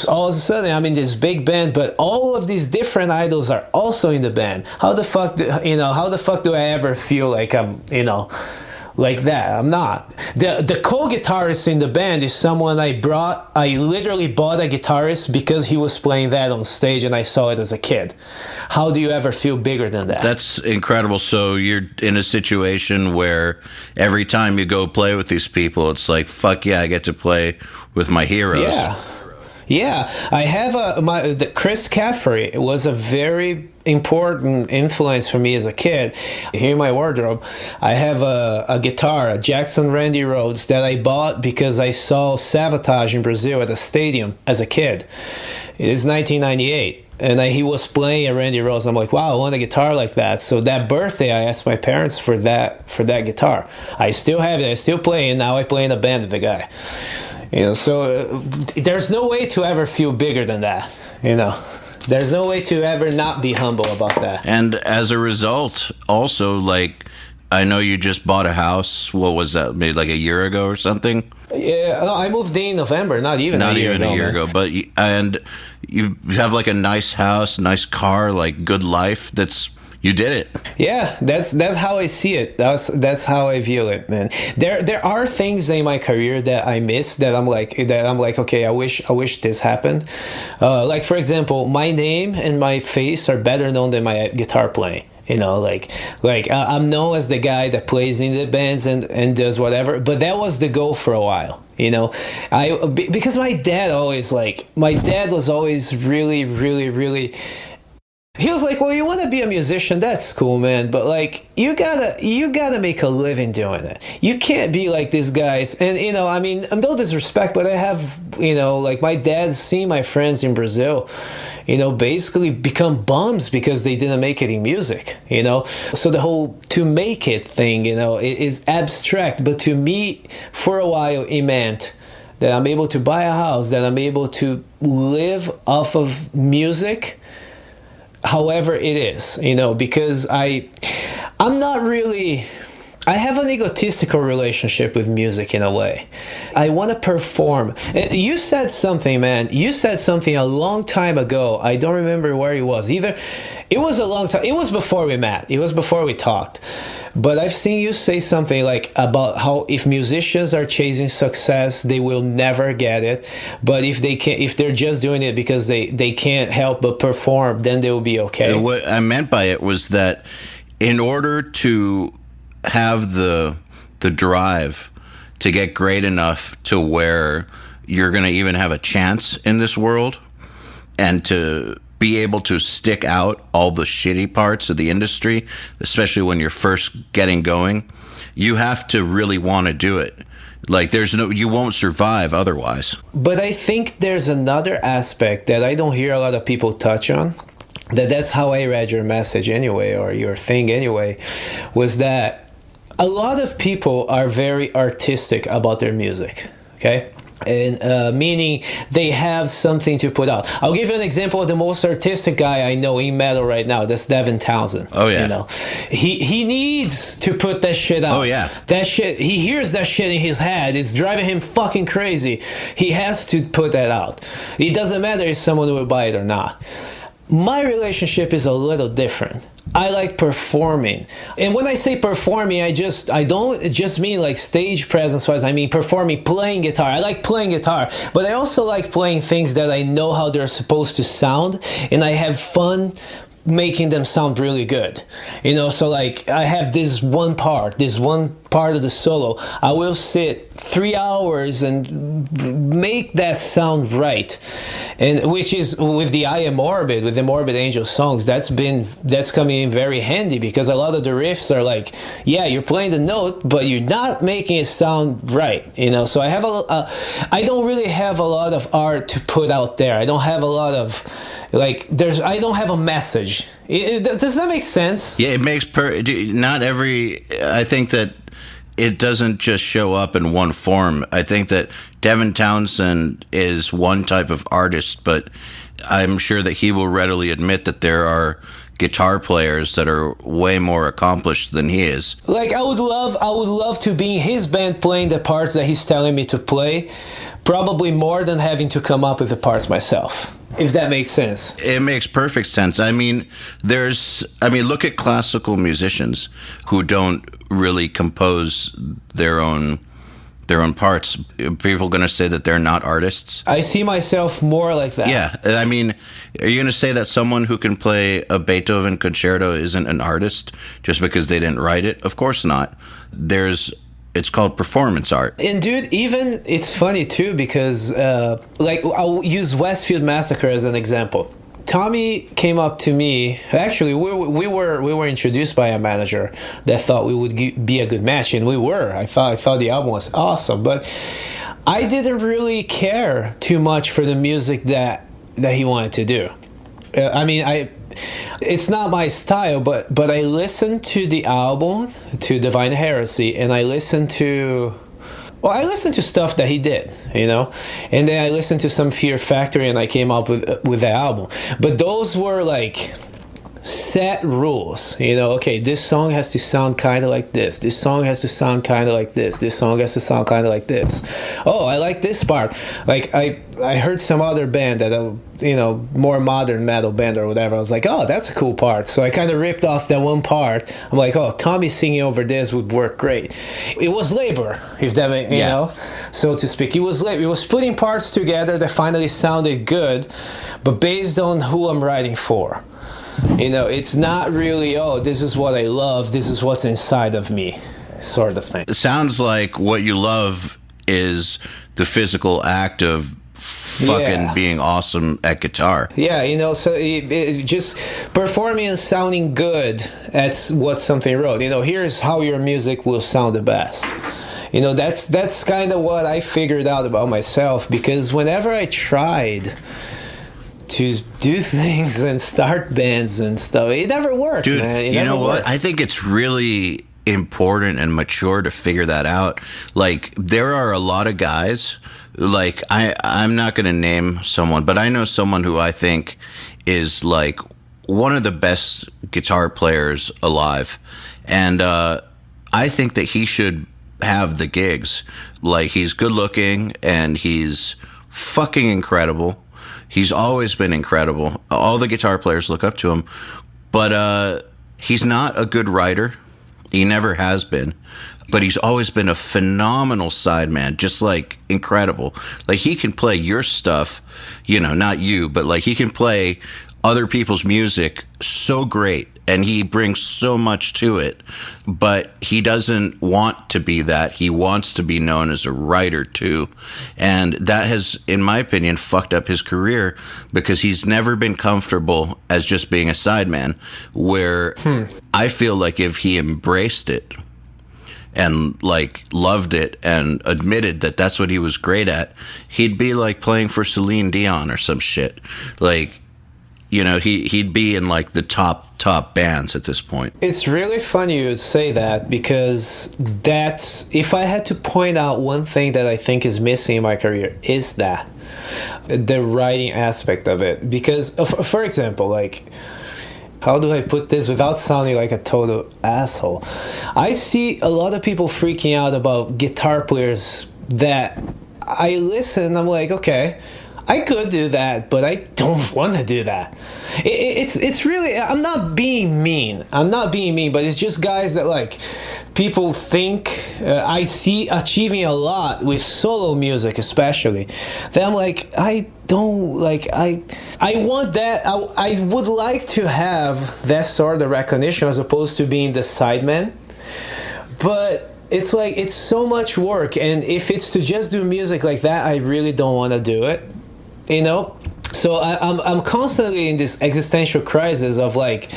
all of a sudden I'm in this big band, but all of these different idols are also in the band. How the fuck do I ever feel like I'm, like that? I'm not. The co-guitarist in the band is someone I literally bought a guitarist because he was playing that on stage and I saw it as a kid. How do you ever feel bigger than that? That's incredible. So you're in a situation where every time you go play with these people, it's like, fuck yeah, I get to play with my heroes. Yeah, I have Chris Caffrey was a very important influence for me as a kid. Here in my wardrobe, I have a guitar, a Jackson Randy Rhodes that I bought because I saw Savatage in Brazil at a stadium as a kid. It is 1998. And he was playing a Randy Rhodes. I'm like, wow, I want a guitar like that. So that birthday, I asked my parents for that guitar. I still have it. I still play, and now I play in a band with the guy. So there's no way to ever feel bigger than that. There's no way to ever not be humble about that. And as a result, also, I know you just bought a house. What was that? Maybe a year ago or something? Yeah, no, I moved in November. Not even a year ago. But and you have a nice house, nice car, good life. You did it. Yeah, that's how I see it. That's how I view it, man. There are things in my career that I miss that I'm like okay, I wish this happened. For example, my name and my face are better known than my guitar playing. I'm known as the guy that plays in the bands and does whatever. But that was the goal for a while. Because my dad was always really, really, really. He was like, well, you want to be a musician? That's cool, man. But you gotta make a living doing it. You can't be like these guys. And no disrespect, but I have, my dad's seen my friends in Brazil, basically become bums because they didn't make it in music, So the whole to make it thing, it is abstract. But to me, for a while, it meant that I'm able to buy a house, that I'm able to live off of music, however it is, because I'm not really... I have an egotistical relationship with music in a way. I want to perform. And you said something, man. You said something a long time ago. I don't remember where it was. Either it was a long time. It was before we met. It was before we talked. But I've seen you say something like about how if musicians are chasing success, they will never get it. But if they're just doing it because they can't help but perform, then they will be okay. And what I meant by it was that in order to have the drive to get great enough to where you're going to even have a chance in this world, and to be able to stick out all the shitty parts of the industry, especially when you're first getting going, you have to really want to do it. Like you won't survive otherwise. But I think there's another aspect that I don't hear a lot of people touch on. That's how I read your message anyway, or your thing anyway, was that a lot of people are very artistic about their music, okay? And meaning they have something to put out. I'll give you an example of the most artistic guy I know in metal right now. That's Devin Townsend. Oh, yeah. He needs to put that shit out. Oh, yeah. That shit, he hears that shit in his head. It's driving him fucking crazy. He has to put that out. It doesn't matter if someone will buy it or not. My relationship is a little different. I like performing. And when I say performing, I don't just mean like stage presence wise. I mean performing, playing guitar. I like playing guitar, but I also like playing things that I know how they're supposed to sound, and I have fun making them sound really good. So like I have this one part of the solo. I will sit 3 hours and make that sound right. And which is with the I Am Morbid, with the Morbid Angel songs, that's coming in very handy, because a lot of the riffs are like, yeah, you're playing the note, but you're not making it sound right. So I have I don't really have a lot of art to put out there. I don't have a lot of I don't have a message. Does that make sense? Yeah, it makes I think that it doesn't just show up in one form. I think that Devin Townsend is one type of artist, but I'm sure that he will readily admit that there are guitar players that are way more accomplished than he is. Like I would love to be in his band playing the parts that he's telling me to play, probably more than having to come up with the parts myself. If that makes sense. It makes perfect sense. I mean, look at classical musicians who don't really compose their own parts. People going to say that they're not artists? I see myself more like that. Yeah. I mean, are you going to say that someone who can play a Beethoven concerto isn't an artist just because they didn't write it? Of course not. It's called performance art. And dude, even it's funny too, because I'll use Westfield Massacre as an example. Tommy came up to me. Actually, we were introduced by a manager that thought we would be a good match, and we were. I thought the album was awesome, but I didn't really care too much for the music that he wanted to do. It's not my style, but I listened to the album, to Divine Heresy, and I listened to stuff that he did, and then I listened to some Fear Factory, and I came up with the album. But those were like set rules, okay, this song has to sound kind of like this song has to sound kind of like this song has to sound kind of like this. Oh, I like this part. Like I heard some other band that more modern metal band or whatever, I was like, oh, that's a cool part, so I kind of ripped off that one part. I'm like, oh, Tommy singing over this would work great. It was labor, if that makes, so to speak. It was labor. It was putting parts together that finally sounded good, but based on who I'm writing for. It's not really, oh, this is what I love, this is what's inside of me, sort of thing. It sounds like what you love is the physical act of fucking being awesome at guitar. Yeah, so it just performing and sounding good, that's what something wrote. Here's how your music will sound the best. That's kind of what I figured out about myself, because whenever I tried to do things and start bands and stuff. It never worked, dude, man. you know what? I think it's really important and mature to figure that out. Like, there are a lot of guys, like, I'm not going to name someone, but I know someone who I think is, like, one of the best guitar players alive. And I think that he should have the gigs. Like, he's good looking and he's fucking incredible. He's always been incredible. All the guitar players look up to him. But he's not a good writer. He never has been. But he's always been a phenomenal sideman, just like incredible. Like, he can play your stuff, you know, not you, but like he can play other people's music so great. And he brings so much to it, but he doesn't want to be that. He wants to be known as a writer too. And that has, in my opinion, fucked up his career because he's never been comfortable as just being a sideman, where I feel like if he embraced it and like loved it and admitted that that's what he was great at, he'd be like playing for Celine Dion or some shit. Like, you know, he'd be in like the top bands at this point. It's really funny you would say that, because that's, if I had to point out one thing that I think is missing in my career, is that the writing aspect of it. Because, for example, like, how do I put this without sounding like a total asshole? I see a lot of people freaking out about guitar players that I listen, I'm like, okay, I could do that, but I don't want to do that. It's really, I'm not being mean, but it's just guys that, like, people think I see achieving a lot with solo music especially, that I'm like, I don't, like, I want that, I would like to have that sort of recognition as opposed to being the sideman, but it's like, it's so much work, and if it's to just do music like that, I really don't want to do it. You know, so I'm constantly in this existential crisis of like,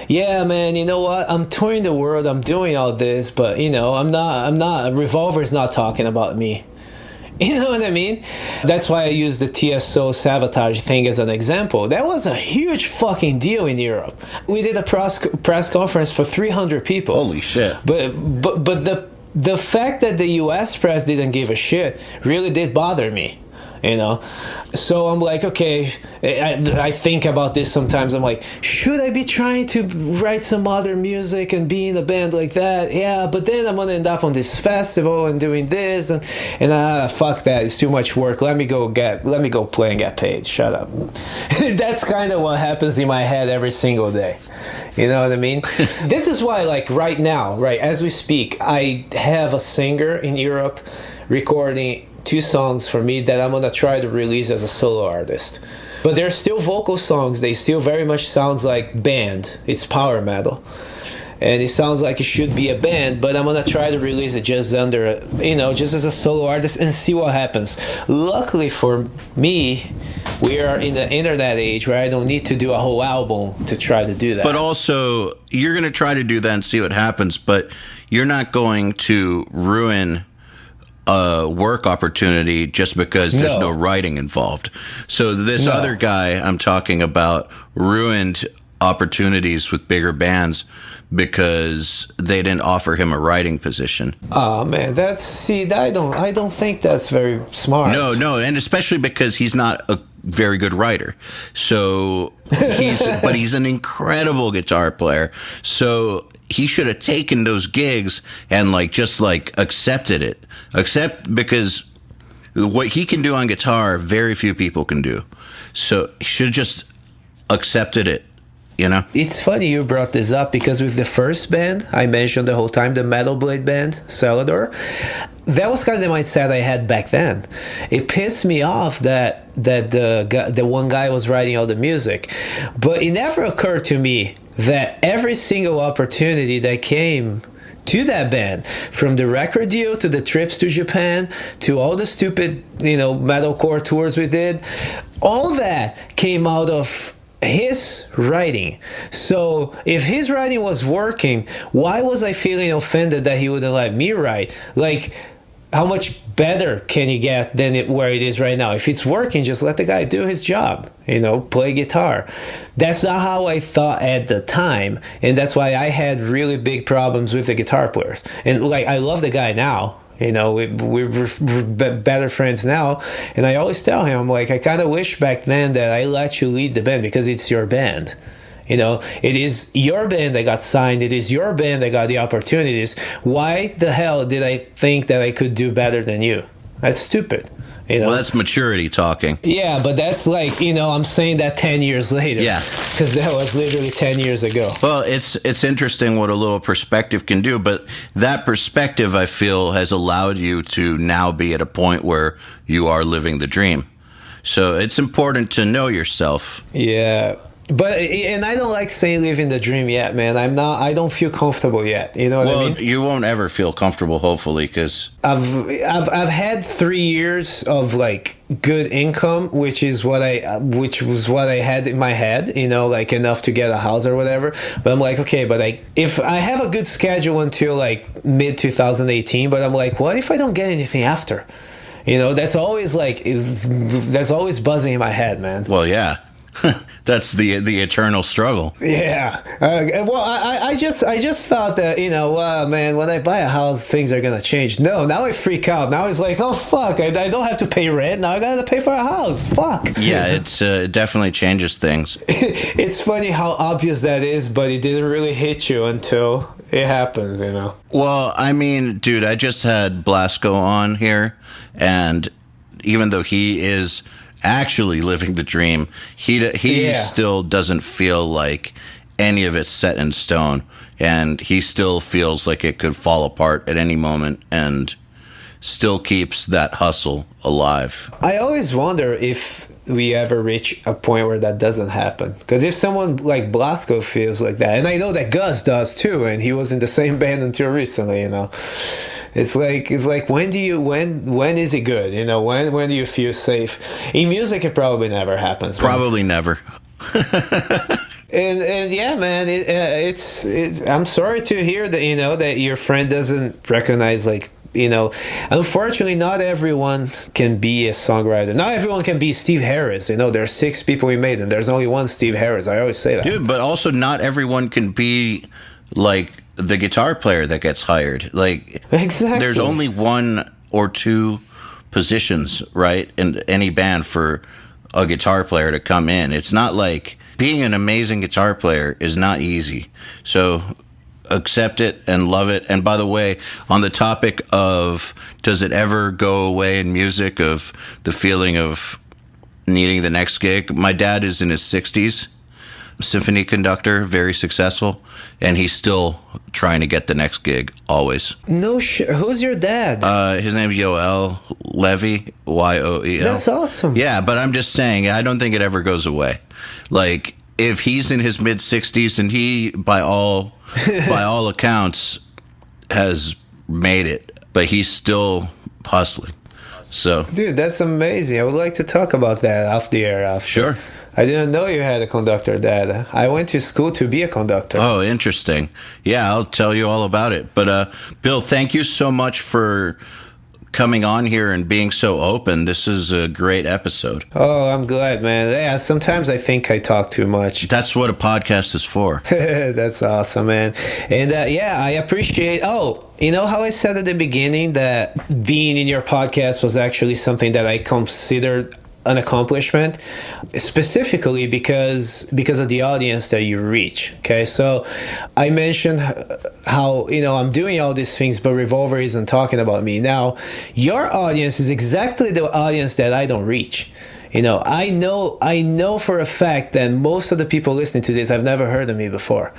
yeah, man, you know what? I'm touring the world, I'm doing all this, but you know, I'm not. Revolver's not talking about me. You know what I mean? That's why I use the TSO Sabotage thing as an example. That was a huge fucking deal in Europe. We did a press conference for 300 people. Holy shit! But the fact that the U.S. press didn't give a shit really did bother me. You know, so I'm like, okay, I think about this sometimes. I'm like, should I be trying to write some other music and be in a band like that? Yeah, but then I'm gonna end up on this festival and doing this, and fuck that, it's too much work. Let me go play and get paid. Shut up. That's kind of what happens in my head every single day. You know what I mean? This is why, like, right now, right as we speak, I have a singer in Europe recording 2 songs for me that I'm gonna try to release as a solo artist. But they're still vocal songs. They still very much sounds like band. It's power metal, and it sounds like it should be a band. But I'm gonna try to release it just under, you know, just as a solo artist and see what happens. Luckily for me, we are in the internet age where I don't need to do a whole album to try to do that. But also, you're gonna try to do that and see what happens. But you're not going to ruin a work opportunity just because there's no writing involved. So this other guy I'm talking about ruined opportunities with bigger bands because they didn't offer him a writing position. Oh man, I don't think that's very smart. No, and especially because he's not a very good writer. So he's an incredible guitar player. So he should have taken those gigs and just accepted it. Because what he can do on guitar, very few people can do. So he should have just accepted it, you know? It's funny you brought this up, because with the first band I mentioned the whole time, the Metal Blade band, Celador, that was kind of the mindset I had back then. It pissed me off that the one guy was writing all the music, but it never occurred to me that every single opportunity that came to that band, from the record deal to the trips to Japan to all the stupid, metalcore tours we did, all that came out of his writing. So if his writing was working, why was I feeling offended that he wouldn't let me write? Like, how much better can you get than where it is right now? If it's working, just let the guy do his job. play guitar. That's not how I thought at the time, and that's why I had really big problems with the guitar players. And like, I love the guy now. We're better friends now, and I always tell him, like, I kind of wish back then that I let you lead the band, because it's your band. It is your band that got signed. It is your band that got the opportunities. Why the hell did I think that I could do better than you? That's stupid. Well, that's maturity talking. Yeah, but that's like, I'm saying that 10 years later. Yeah. Because that was literally 10 years ago. Well, it's interesting what a little perspective can do, but that perspective, I feel, has allowed you to now be at a point where you are living the dream. So it's important to know yourself. Yeah. And I don't like saying living the dream yet, man. I don't feel comfortable yet. You know what I mean? Well, you won't ever feel comfortable, hopefully, because I've had 3 years of like good income, which was what I had in my head, like enough to get a house or whatever. But I'm like, okay, but if I have a good schedule until like mid 2018, but I'm like, what if I don't get anything after? That's always buzzing in my head, man. Well, yeah. That's the eternal struggle. Yeah. Well, I just thought that, man, when I buy a house, things are going to change. No, now I freak out. Now it's like, oh, fuck, I don't have to pay rent. Now I got to pay for a house. Fuck. Yeah, it definitely changes things. It's funny how obvious that is, but it didn't really hit you until it happens, Well, I mean, dude, I just had Blasco on here, and even though he is actually living the dream, he still doesn't feel like any of it's set in stone, and he still feels like it could fall apart at any moment, and still keeps that hustle alive. I always wonder if we ever reach a point where that doesn't happen, because if someone like Blasco feels like that, and I know that Gus does too, and he was in the same band until recently, It's like when is it good? When do you feel safe? In music, it probably never happens. Probably never. And yeah, man, I'm sorry to hear that that your friend doesn't recognize, like, unfortunately, not everyone can be a songwriter. Not everyone can be Steve Harris. There's 6 people we made, and there's only one Steve Harris. I always say that. Dude, but also not everyone can be like the guitar player that gets hired. Like, exactly. There's only 1 or 2 positions, right, in any band for a guitar player to come in. It's not like being an amazing guitar player is not easy. So accept it and love it. And by the way, on the topic of does it ever go away in music, of the feeling of needing the next gig, my dad is in his 60s. Symphony conductor, very successful, and he's still trying to get the next gig, always. No shit. Who's your dad? His name's EYAL Levy, YOEL. That's awesome. Yeah, but I'm just saying, I don't think it ever goes away. Like, if he's in his mid-60s, and he, by all accounts, has made it, but he's still hustling. So, dude, that's amazing. I would like to talk about that off the air after. Sure. I didn't know you had a conductor dad. I went to school to be a conductor. Oh, interesting. Yeah, I'll tell you all about it. But, Bill, thank you so much for coming on here and being so open. This is a great episode. Oh, I'm glad, man. Yeah, sometimes I think I talk too much. That's what a podcast is for. That's awesome, man. And yeah, I appreciate... Oh, you know how I said at the beginning that being in your podcast was actually something that I considered an accomplishment, specifically because of the audience that you reach. Okay, so I mentioned how I'm doing all these things, but Revolver isn't talking about me. Now, your audience is exactly the audience that I don't reach. I know for a fact that most of the people listening to this have never heard of me before.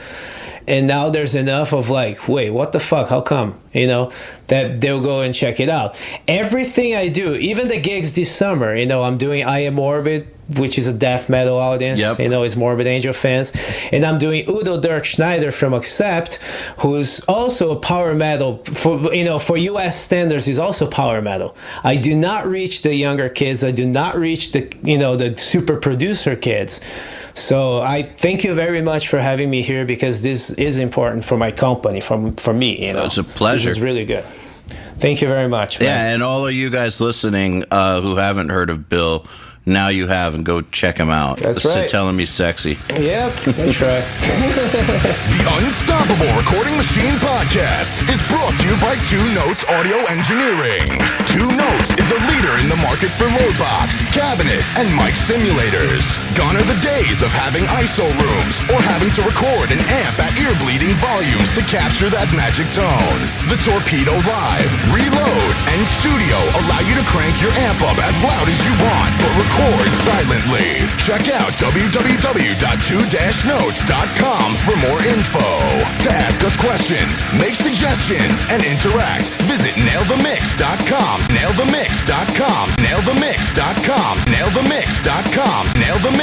And now there's enough of like, wait, what the fuck? How come? That they'll go and check it out. Everything I do, even the gigs this summer, I'm doing I Am Morbid, which is a death metal audience. Yep. It's Morbid Angel fans. And I'm doing Udo Dirk Schneider from Accept, who's also a power metal. For US standards, is also power metal. I do not reach the younger kids. I do not reach the super producer kids. So I thank you very much for having me here, because this is important for my company, for me. It's a pleasure. This is really good. Thank you very much, man. Yeah, and all of you guys listening who haven't heard of Bill, now you have, and go check him out. That's right. Telling me sexy. Yep, I try. The Unstoppable Recording Machine Podcast is brought to you by Two Notes Audio Engineering. Two Notes is a leader in the market for load box, cabinet, and mic simulators. Gone are the days of having ISO rooms or having to record an amp at ear-bleeding volumes to capture that magic tone. The Torpedo Live, Reload, and Studio allow you to crank your amp up as loud as you want, but record silently. Check out www.2-notes.com for more info. To ask us questions, make suggestions, and interact, visit nailthemix.com. Nailthemix.com. Nailthemix.com. Nailthemix.com. Nailthemix.